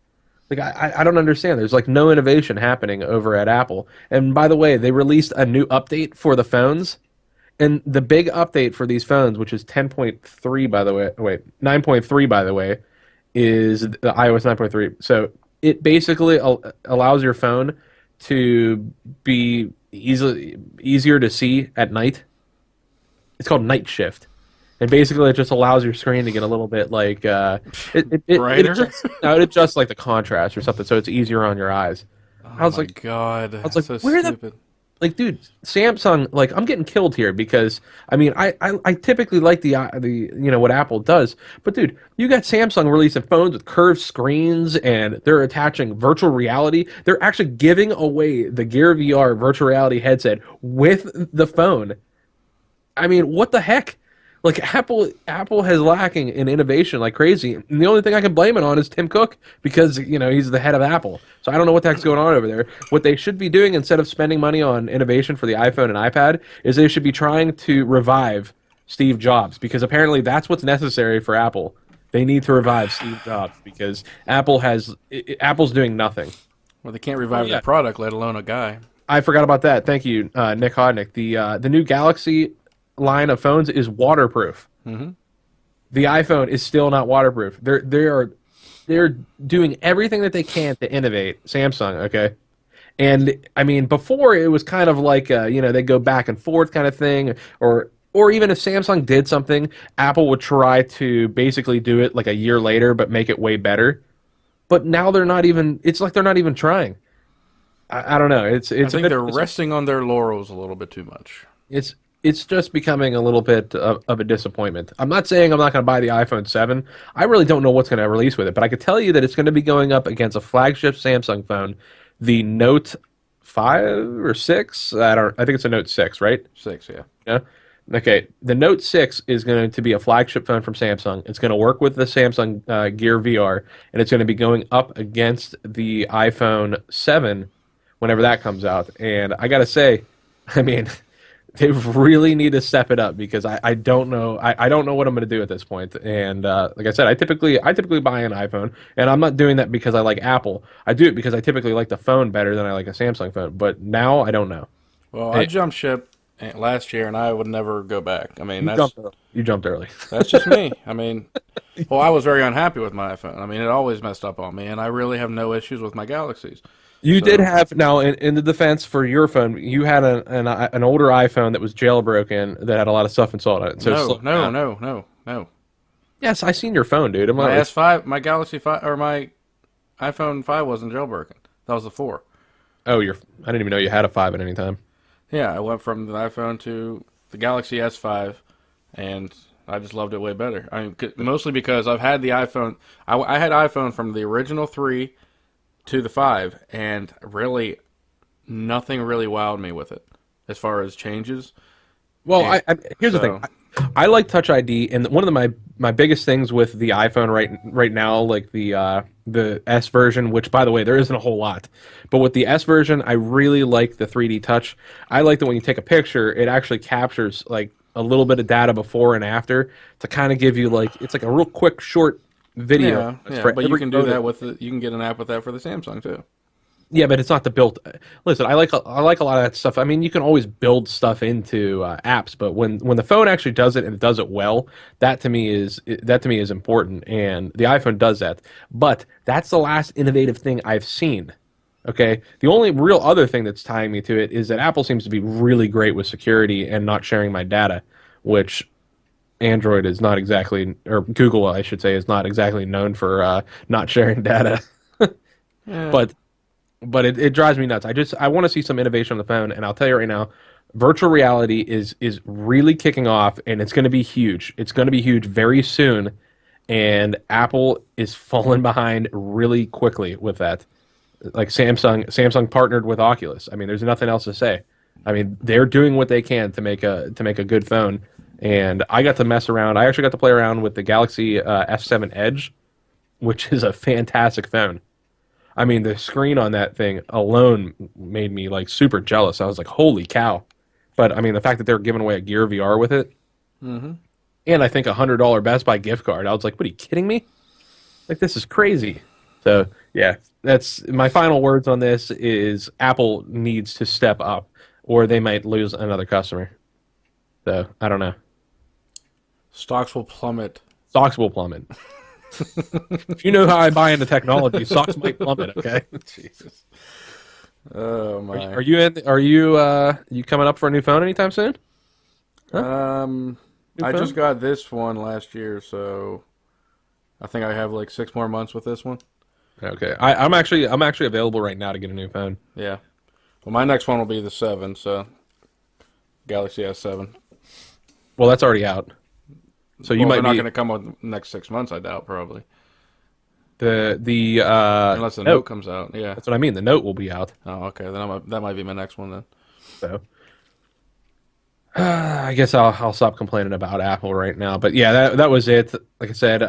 Like, I don't understand. There's like no innovation happening over at Apple. And by the way, they released a new update for the phones. And the big update for these phones, which is 10.3 by the way, 9.3 by the way, is the iOS 9.3. So it basically allows your phone to be easier to see at night. It's called Night Shift. And basically, it just allows your screen to get a little bit like brighter. It adjusts like the contrast or something, so it's easier on your eyes. Oh my god! I was like, so where stupid. Like, dude, Samsung, like, I'm getting killed here because I mean, I typically like the what Apple does, but dude, you got Samsung releasing phones with curved screens and they're attaching virtual reality. They're actually giving away the Gear VR virtual reality headset with the phone. I mean, what the heck? Like, Apple has lacking in innovation like crazy. And the only thing I can blame it on is Tim Cook because, he's the head of Apple. So I don't know what the heck's going on over there. What they should be doing instead of spending money on innovation for the iPhone and iPad is they should be trying to revive Steve Jobs because apparently that's what's necessary for Apple. They need to revive Steve Jobs because Apple's doing nothing. Well, they can't revive the product, let alone a guy. I forgot about that. Thank you, Nick Hodnick. The new Galaxy line of phones is waterproof. Mm-hmm. The iPhone is still not waterproof. They're doing everything that they can to innovate. Samsung, okay, and I mean before it was kind of like they go back and forth kind of thing, or even if Samsung did something, Apple would try to basically do it like a year later but make it way better. But now they're not even. It's like they're not even trying. I don't know. I think they're resting on their laurels a little bit too much. It's just becoming a little bit of a disappointment. I'm not saying I'm not going to buy the iPhone 7. I really don't know what's going to release with it, but I can tell you that it's going to be going up against a flagship Samsung phone, the Note 5 or 6. I think it's a Note 6, right? 6, yeah. Yeah. Okay. The Note 6 is going to be a flagship phone from Samsung. It's going to work with the Samsung Gear VR, and it's going to be going up against the iPhone 7 whenever that comes out. And I got to say, I mean, they really need to step it up because I don't know I don't know what I'm going to do at this point. And like I said, I typically buy an iPhone, and I'm not doing that because I like Apple. I do it because I typically like the phone better than I like a Samsung phone. But now I don't know. Well, I jumped ship last year, and I would never go back. I mean, you jumped early. That's just me. I mean, well, I was very unhappy with my iPhone. I mean, it always messed up on me, and I really have no issues with my Galaxies. You did have, now in the defense for your phone, you had an older iPhone that was jailbroken that had a lot of stuff installed on it. So no. Yes, I seen your phone, dude. My S5, my Galaxy 5, or my iPhone 5 wasn't jailbroken. That was the 4. Oh, I didn't even know you had a 5 at any time. Yeah, I went from the iPhone to the Galaxy S5, and I just loved it way better. I mean, mostly because I've had the iPhone. I had iPhone from the original 3 to the 5, and really nothing really wowed me with it as far as changes. Well, here's the thing. I like Touch ID, and one of my biggest things with the iPhone right now, like the S version, which by the way there isn't a whole lot, but with the S version, I really like the 3D Touch. I like that when you take a picture, it actually captures like a little bit of data before and after to kind of give you it's like a real quick short video. Yeah, but you can do that with you can get an app with that for the Samsung too. Yeah, but it's not the built. Listen, I like a lot of that stuff. I mean, you can always build stuff into apps, but when the phone actually does it and it does it well, that to me is important, and the iPhone does that. But that's the last innovative thing I've seen. Okay, the only real other thing that's tying me to it is that Apple seems to be really great with security and not sharing my data, which Android is not exactly, or Google, I should say, is not exactly known for not sharing data. Yeah. But it drives me nuts. I want to see some innovation on the phone, and I'll tell you right now, virtual reality is really kicking off, and it's going to be huge. It's going to be huge very soon, and Apple is falling behind really quickly with that. Like Samsung partnered with Oculus. I mean, there's nothing else to say. I mean, they're doing what they can to make a good phone, and I got to mess around. I actually got to play around with the Galaxy S7 Edge, which is a fantastic phone. I mean, the screen on that thing alone made me like super jealous. I was like, "Holy cow!" But I mean, the fact that they're giving away a Gear VR with it, and I think $100 Best Buy gift card. I was like, "What are you kidding me? Like, this is crazy." So yeah, that's my final words on this. Is Apple needs to step up, or they might lose another customer. So I don't know. Stocks will plummet. Stocks will plummet. If you know how I buy into technology, stocks might plummet. Okay. Jesus. Oh my. Are you coming up for a new phone anytime soon? I phone? just got this one last year, so I think I have like 6 more months with this one. Okay. I'm actually available right now to get a new phone. Yeah. Well, my next one will be the 7, so Galaxy S7. Well, that's already out. So you might they're not be going to come with the next 6 months, I doubt, probably. the Unless the Note comes out, yeah. That's what I mean. The Note will be out. Oh, okay. Then that might be my next one then. So I guess I'll stop complaining about Apple right now. But yeah, that was it. Like I said,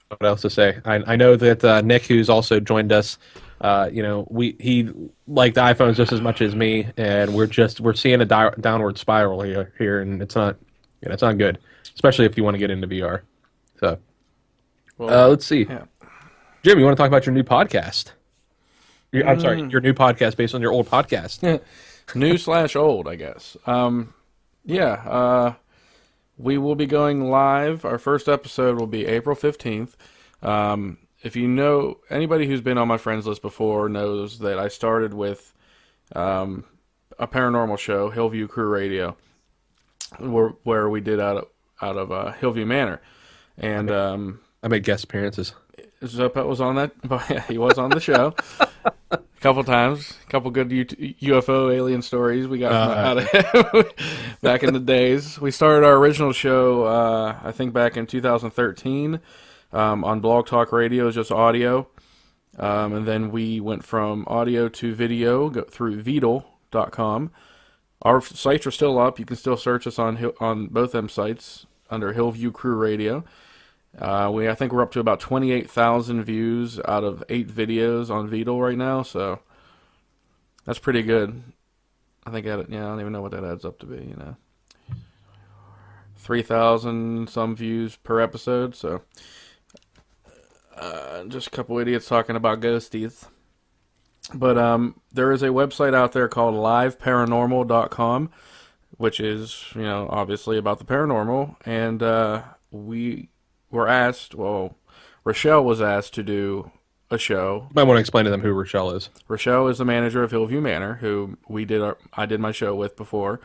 what else to say? I know that Nick, who's also joined us, he liked iPhones just as much as me, and we're seeing a downward spiral here, and it's not good, especially if you want to get into VR. So let's see, Yeah. Jim, you want to talk about your new podcast? I'm sorry, your new podcast based on your old podcast. New/old, I guess. We will be going live. Our first episode will be April 15th. If you know anybody who's been on my friends list before knows that I started with a paranormal show, Hillview Crew Radio, where we did out of Hillview Manor, and I made guest appearances. Zope was on that. Yeah, he was on the show a couple times. A couple good UFO alien stories we got out of him back in the days. We started our original show, I think, back in 2013 on Blog Talk Radio, just audio. And then we went from audio to video through Vidal.com. Our sites are still up. You can still search us on both them sites under Hillview Crew Radio. I think we're up to about 28,000 views out of 8 videos on Vidal right now, so that's pretty good. I think I don't even know what that adds up to be, 3,000 some views per episode, so just a couple idiots talking about ghosties. But there is a website out there called liveparanormal.com, which is, obviously about the paranormal, and we were asked, Rochelle was asked to do a show. Might want to explain to them who Rochelle is. Rochelle is the manager of Hillview Manor, who I did my show with before.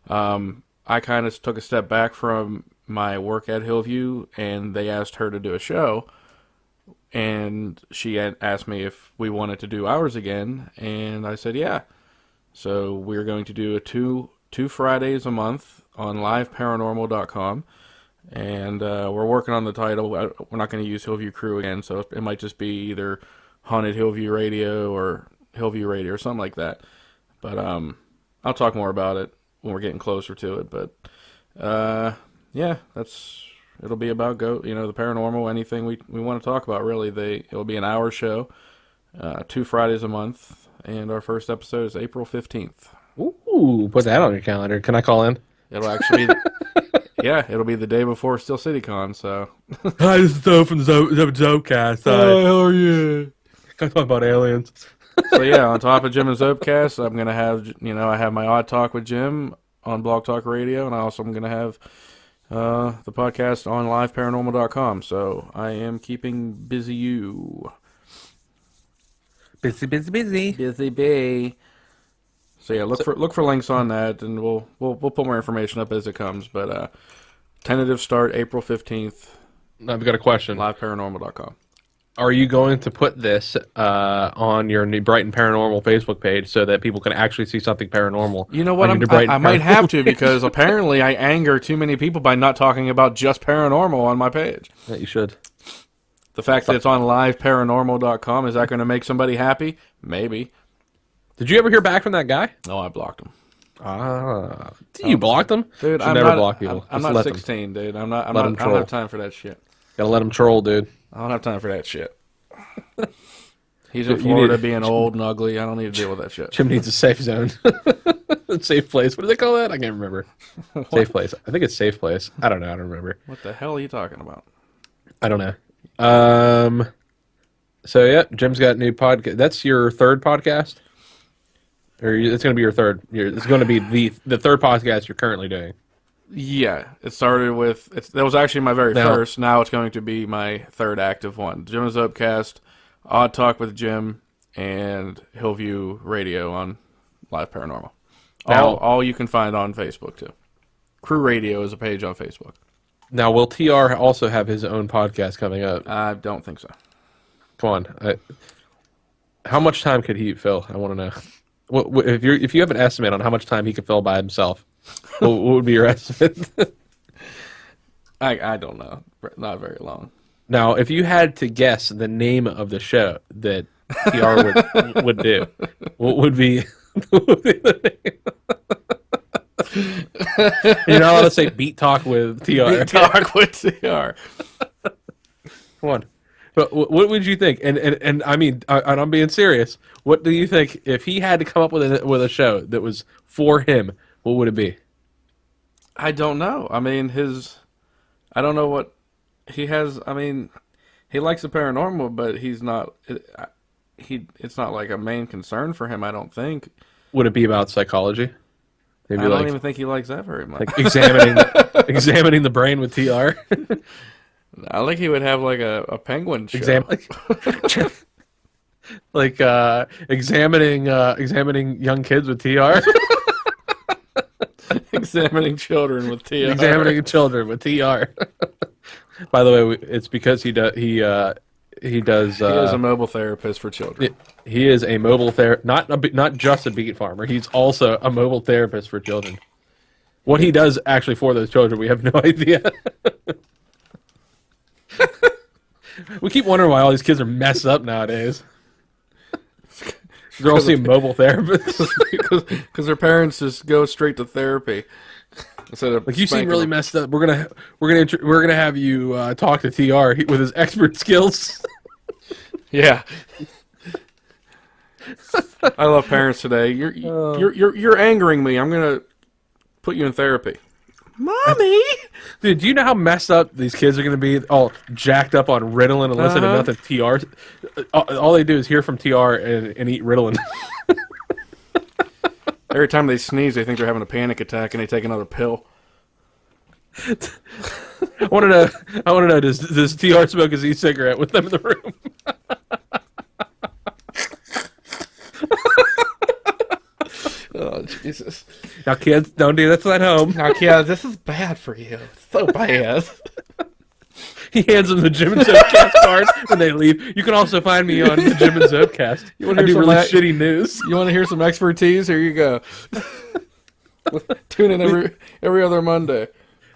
I kind of took a step back from my work at Hillview, and they asked her to do a show, and she had asked me if we wanted to do ours again, and I said yeah. So we're going to do two Fridays a month on liveparanormal.com. And we're working on the title. We're not going to use Hillview Crew again, so it might just be either Haunted Hillview Radio or Hillview Radio or something like that. But I'll talk more about it when we're getting closer to it. But it'll be about the paranormal, anything we want to talk about. Really, it'll be an hour show, 2 Fridays a month, and our first episode is April 15th. Ooh, put that on your calendar. Can I call in? It'll actually. Yeah, it'll be the day before Steel City Con, so. Hi, this is Zope from the Zopecast. how are you? Talk about aliens. So yeah, on top of Jim and Zopecast, I'm gonna have I have my Odd Talk with Jim on Blog Talk Radio, and I also am gonna have the podcast on liveparanormal.com. So I am keeping busy you. Busy. Busy bee. So yeah, look for links on that, and we'll put more information up as it comes. But tentative start April 15th. I've got a question. Liveparanormal.com. Are you going to put this on your new Brighton Paranormal Facebook page so that people can actually see something paranormal? You know what? I might have to, because apparently I anger too many people by not talking about just paranormal on my page. Yeah, you should. The fact that it's on liveparanormal.com, is that going to make somebody happy? Maybe. Did you ever hear back from that guy? No, I blocked him. You blocked him? Dude, I'm never block people. I'm not 16, dude. I don't have time for that shit. Gotta let him troll, dude. I don't have time for that shit. He's in Florida being old and ugly. I don't need to deal with that shit. Jim needs a safe zone. Safe place. What do they call that? I can't remember. Safe place. I think it's safe place. I don't know. I don't remember. What the hell are you talking about? I don't know. So yeah, Jim's got a new podcast. That's your third podcast? Or it's going to be your third. It's going to be the third podcast you're currently doing. Yeah, it started with that was actually my very first. Now it's going to be my third active one. Jim and Zopecast, Odd Talk with Jim, and Hillview Radio on Live Paranormal. All you can find on Facebook too. Crew Radio is a page on Facebook. Now, will TR also have his own podcast coming up? I don't think so. Come on, how much time could he fill? I want to know. If you have an estimate on how much time he could fill by himself, what would be your estimate? I don't know. Not very long. Now, if you had to guess the name of the show that TR would do, what would be the name? You're not allowed to say Beat Talk with TR. Beat Talk with TR. Come on. But what would you think? And I mean, and I'm being serious. What do you think if he had to come up with a show that was for him? What would it be? I don't know. I mean, I don't know what he has. I mean, he likes the paranormal, but he's not. It's not like a main concern for him. I don't think. Would it be about psychology? Maybe I don't even think he likes that very much. Like examining the brain with TR. I think he would have like a penguin show. Examining young kids with TR. Examining children with TR. Examining children with TR. By the way, it's because he does. He is a mobile therapist for children. He is a mobile not just a beet farmer. He's also a mobile therapist for children. What he does actually for those children, we have no idea. We keep wondering why all these kids are messed up nowadays. They're all seeing mobile therapists because their parents just go straight to therapy instead of like you seem really messed up. We're gonna have you talk to TR with his expert skills. Yeah, I love parents today. You're angering me. I'm gonna put you in therapy. Mommy! Dude, do you know how messed up these kids are going to be? All jacked up on Ritalin and listen to nothing TR. All they do is hear from TR and eat Ritalin. Every time they sneeze, they think they're having a panic attack and they take another pill. I want to know, does TR smoke his e-cigarette with them in the room? Oh, Jesus. Now, kids, don't do this at home. Now, kids, this is bad for you. It's so bad. He hands them the Jim and Zopecast card when they leave. You can also find me on the Jim and Zopecast. I do really shitty news. You want to hear some expertise? Here you go. Tune in every other Monday.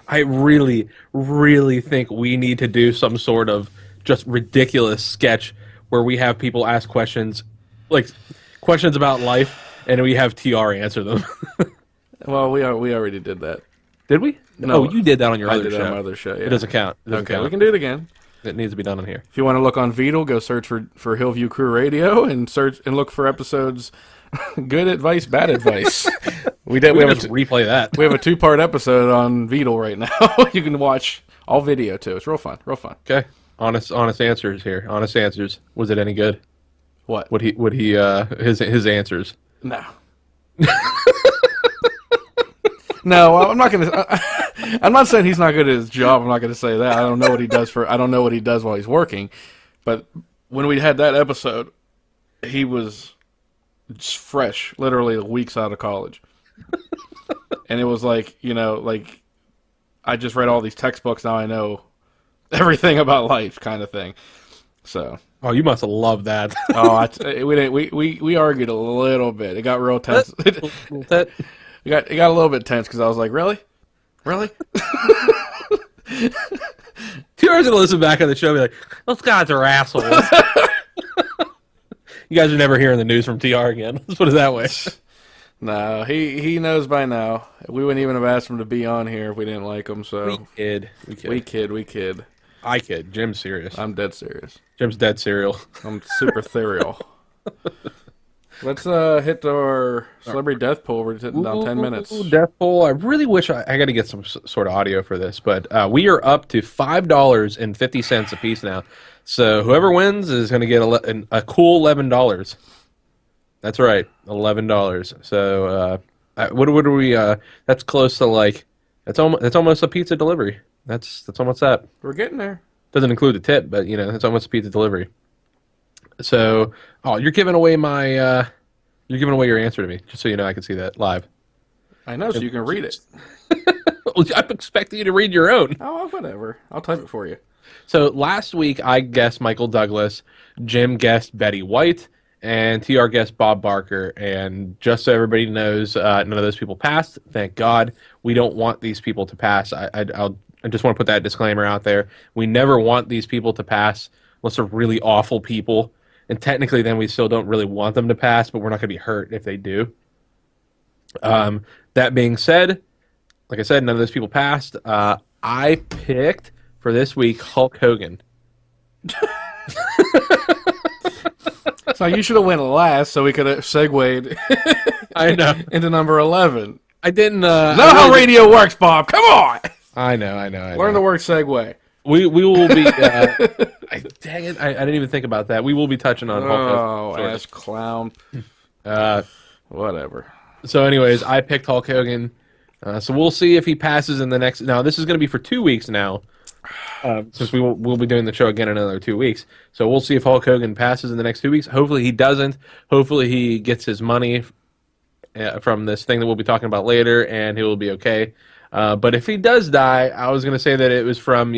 I really, really think we need to do some sort of just ridiculous sketch where we have people ask questions, like questions about life, and we have TR answer them. Well, we already did that. Did we? No, you did that on your other show. I did that on my other show, yeah. It doesn't count. Okay, we can do it again. It needs to be done on here. If you want to look on Vidal, go search for Hillview Crew Radio and look for episodes Good advice, bad advice. We We have just replay that. we have a 2-part episode on Beetle right now. You can watch all video too. It's real fun. Real fun. Okay. Honest answers here. Honest answers. Was it any good? What? His answers? No. No, I'm not gonna. I'm not saying he's not good at his job. I'm not gonna say that. I don't know what he does while he's working. But when we had that episode, he was just fresh, literally weeks out of college, and it was like, like I just read all these textbooks. Now I know everything about life, kind of thing. So. Oh, you must have loved that. We argued a little bit. It got real tense. That It got a little bit tense because I was like, really? 2 hours gonna listen back on the show and be like, those guys are assholes. You guys are never hearing the news from TR again. Let's put it that way. No, he knows by now. We wouldn't even have asked him to be on here if we didn't like him. So We kid. I kid. Jim's serious. I'm dead serious. Jim's dead serial. I'm super ethereal. Let's hit our celebrity death poll. We're hitting down 10 minutes. Death poll. I really wish I got to get some sort of audio for this, but we are up to $5.50 a piece now. So whoever wins is going to get a cool $11. That's right, $11. So what are we? That's close to like that's almost a pizza delivery. That's almost that. We're getting there. Doesn't include the tip, but it's almost a pizza delivery. So, you're giving away your answer to me, just so you know I can see that live. I know, so you can read it. I'm expecting you to read your own. Oh, whatever. I'll type it for you. So last week I guessed Michael Douglas, Jim guessed Betty White, and TR guessed Bob Barker. And just so everybody knows, none of those people passed. Thank God. We don't want these people to pass. I just want to put that disclaimer out there. We never want these people to pass unless they're really awful people. And technically, then we still don't really want them to pass, but we're not going to be hurt if they do. That being said, like I said, none of those people passed. I picked for this week Hulk Hogan. So you should have went last, so we could have segued. I know into number 11. I didn't know how radio works, Bob. Come on. I know. Learn the word segue. We will be. Dang it! I didn't even think about that. We will be touching on Hulk Hogan. Oh, ass clown. Whatever. So, anyways, I picked Hulk Hogan. So we'll see if he passes in the next. Now, this is going to be for 2 weeks now, since we'll be doing the show again in another 2 weeks. So we'll see if Hulk Hogan passes in the next 2 weeks. Hopefully, he doesn't. Hopefully, he gets his money from this thing that we'll be talking about later, and he will be okay. But if he does die, I was going to say that it was from,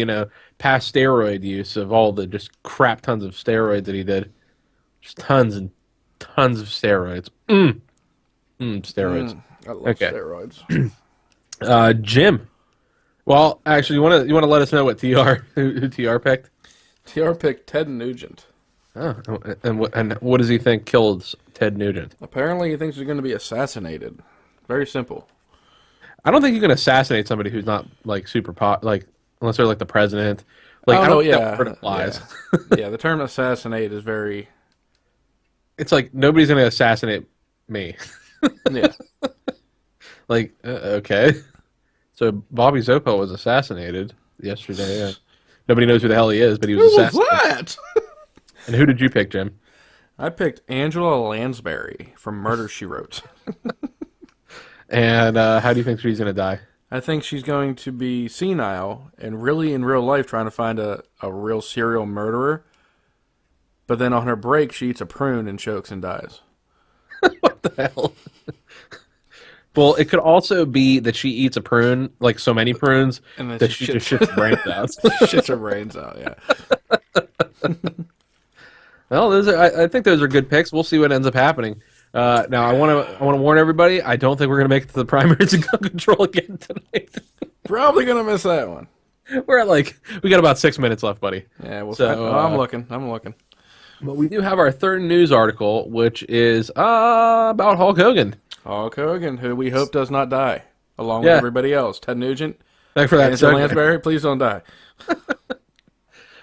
past steroid use of all the just crap tons of steroids that he did. Just tons and tons of steroids. Steroids. I love steroids. Jim. Well, actually, you want to let us know what who TR picked? TR picked Ted Nugent. Oh, and what does he think killed Ted Nugent? Apparently, he thinks he's going to be assassinated. Very simple. I don't think you can assassinate somebody who's not like unless they're like the president. Like I don't think yeah, that word applies. Yeah, the term assassinate is very. It's like nobody's gonna assassinate me. Yeah. Like okay, so Bobby Zope was assassinated yesterday. Nobody knows who the hell he is, but he was assassinated. What? And who did you pick, Jim? I picked Angela Lansbury from Murder, She Wrote. And how do you think she's going to die? I think she's going to be senile and really in real life trying to find a real serial murderer. But then on her break, she eats a prune and chokes and dies. What the hell? Well, it could also be that she eats a prune, like so many prunes, and then that she just shits her brains out. Shits her brains out, yeah. Well, I think those are good picks. We'll see what ends up happening. Now, I want to warn everybody. I don't think we're going to make it to the primaries and gun control again tonight. Probably going to miss that one. We're at we got about 6 minutes left, buddy. Yeah, well, so, I'm looking. But we do have our third news article, which is about Hulk Hogan. Hulk Hogan, who we hope does not die, along with everybody else. Ted Nugent, thanks for that. Angela Lansbury, please don't die.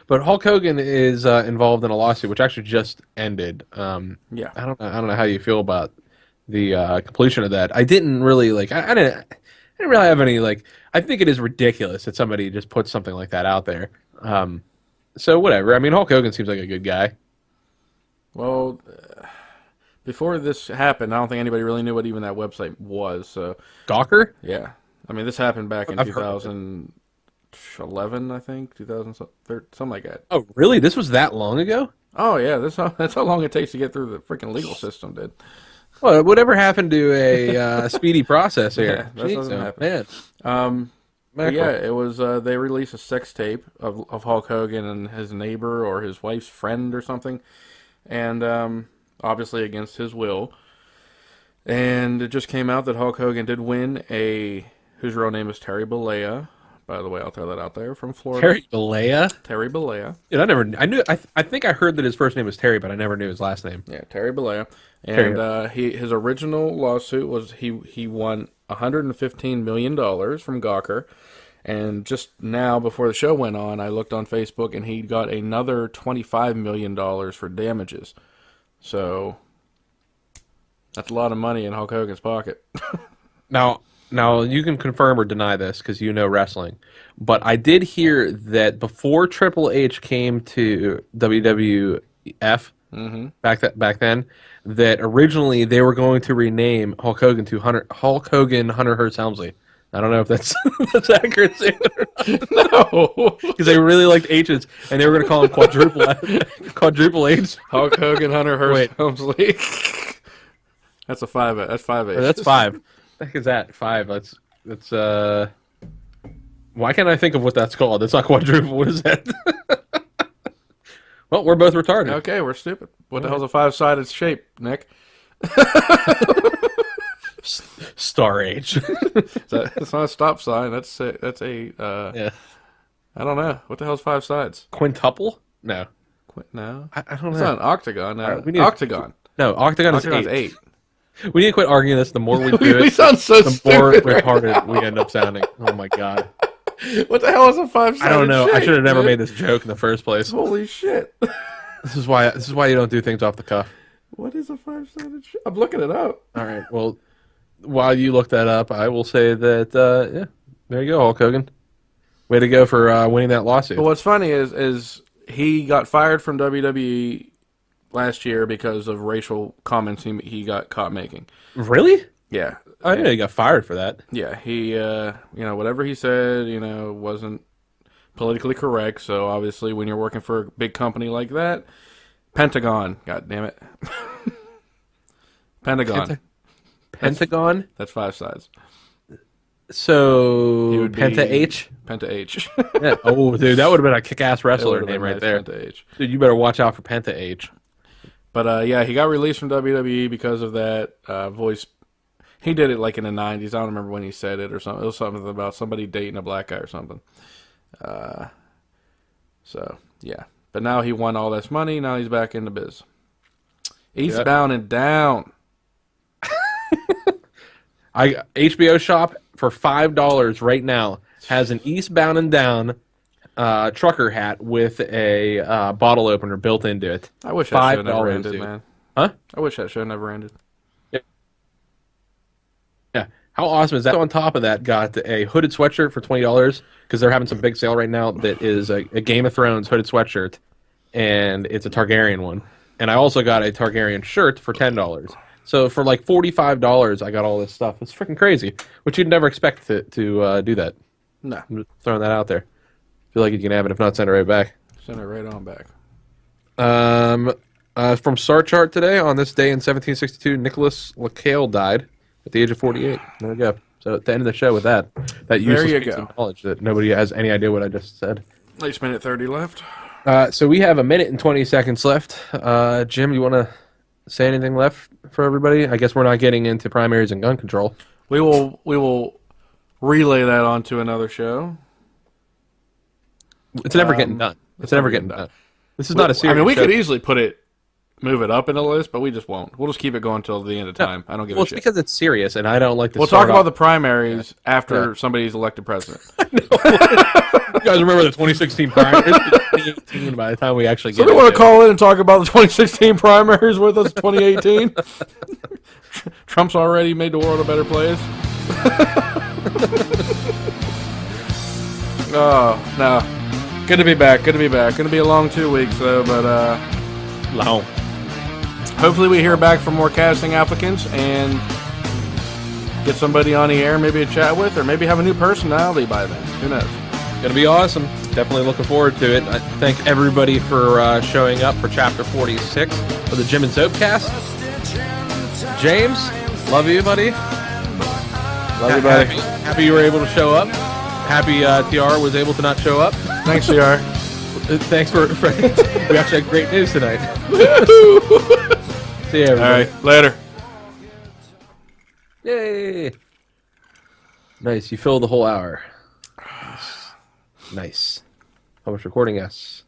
But Hulk Hogan is involved in a lawsuit, which actually just ended. Yeah, I don't know how you feel about completion of that. I didn't really like. I didn't really have any like. I think it is ridiculous that somebody just puts something like that out there. So whatever. I mean, Hulk Hogan seems like a good guy. Well, before this happened, I don't think anybody really knew what even that website was. So Gawker? yeah, I mean, this happened back in I've heard of it. 2011, I think, 2013, something like that. Oh, really? This was that long ago? Oh yeah, that's how long it takes to get through the freaking legal system, dude. Well, whatever happened to a speedy process here? Yeah, that doesn't happen. Man. But yeah, it was. They released a sex tape of Hulk Hogan and his neighbor or his wife's friend or something, and obviously against his will. And it just came out that Hulk Hogan did win whose real name is Terry Bollea. By the way, I'll throw that out there, from Florida. Terry Bollea? Terry Bollea. Dude, I think I heard that his first name was Terry, but I never knew his last name. Yeah, Terry Bollea. And his original lawsuit was he won $115 million from Gawker. And just now, before the show went on, I looked on Facebook, and he got another $25 million for damages. So that's a lot of money in Hulk Hogan's pocket. Now, you can confirm or deny this because you know wrestling, but I did hear that before Triple H came to WWF back then, that originally they were going to rename Hulk Hogan to Hulk Hogan Hunter Hearst Helmsley. I don't know if that's that's accurate or not. No, because they really liked H's, and they were going to call him quadruple H. Hulk Hogan Hunter Hearst Helmsley. That's a 5. That's 5 H. That's 5. What the heck is that? 5. That's why can't I think of what that's called? It's not quadruple. What is that? Well, we're both retarded. Okay, we're stupid. What the hell's a 5-sided shape, Nick? Star H. It's not a stop sign. That's a Yeah. I don't know. What the hell's 5 sides? Quintuple? No. No. I don't know. It's not an octagon. No. Right, we need octagon. No, octagon Octagon's is 8. 8. We need to quit arguing this. The more we do it, We sound so the more stupid retarded we end up sounding. Oh my god. What the hell is a 5-sided I don't know. shape, I should have never dude? made this joke in the first place. Holy shit. This is why you don't do things off the cuff. What is a 5-sided shape? I'm looking it up. All right. Well, while you look that up, I will say that yeah, there you go, Hulk Hogan. Way to go for winning that lawsuit. But what's funny is he got fired from WWE last year because of racial comments he got caught making. Really? Yeah. I didn't know he got fired for that. Yeah, he, whatever he said, wasn't politically correct. So obviously, when you're working for a big company like that, Pentagon, god damn it, Pentagon, Pentagon. That's 5 sides. So Penta H. Penta H. Yeah. Oh, dude, that would have been a kick-ass wrestler That name would've right been there. nice, Penta H. Dude, you better watch out for Penta H. But yeah, he got released from WWE because of that voice. He did it like in the 90s. I don't remember when he said it or something. It was something about somebody dating a black guy or something. So, yeah. But now he won all this money. Now he's back in the biz. Eastbound and down. HBO Shop for $5 right now has an Eastbound and Down trucker hat with a bottle opener built into it. I wish that show never $5, ended, dude. man. Huh? I wish that show never ended. Yeah. How awesome is that? On top of that, got a hooded sweatshirt for $20 because they're having some big sale right now that is a Game of Thrones hooded sweatshirt, and it's a Targaryen one. And I also got a Targaryen shirt for $10. So for like $45, I got all this stuff. It's freaking crazy, which you'd never expect to do that. No. I'm just throwing that out there. Feel like you can have it. If not, send it right back. Send it right on back. From Star Chart today, on this day in 1762, Nicholas LaCale died at the age of 48. There we go. So at the end of the show with that useless piece of knowledge that nobody has any idea what I just said. Least minute 30 left. So we have a minute and 20 seconds left. Jim, you want to say anything left for everybody? I guess we're not getting into primaries and gun control. We will relay that onto another show. It's never getting done. It's never getting done. This is not a serious. I mean, we show. could easily move it up in the list, but we just won't. We'll just keep it going until the end of time. I don't give a shit. Well, it's because it's serious, and I don't like to. We'll talk about the primaries after somebody's elected president. You guys remember the 2016 primaries? 2018 by the time we actually get Somebody want to call in and talk about the 2016 primaries with us in 2018? Trump's already made the world a better place. Oh, no. Good to be back. Good to be back. Going to be a long 2 weeks, though, but Long. hopefully we hear back from more casting applicants and get somebody on the air, maybe to chat with, or maybe have a new personality by then. Who knows? Gonna be awesome. Definitely looking forward to it. I thank everybody for showing up for Chapter 46 of the Jim and Zope cast. James, love you, buddy. Love you, buddy. Happy you were able to show up. Happy TR was able to not show up. Thanks, CR. Thanks for we actually had great news tonight. See you, everybody. All right, later. Yay! Nice. You filled the whole hour. Nice. How much recording? Yes.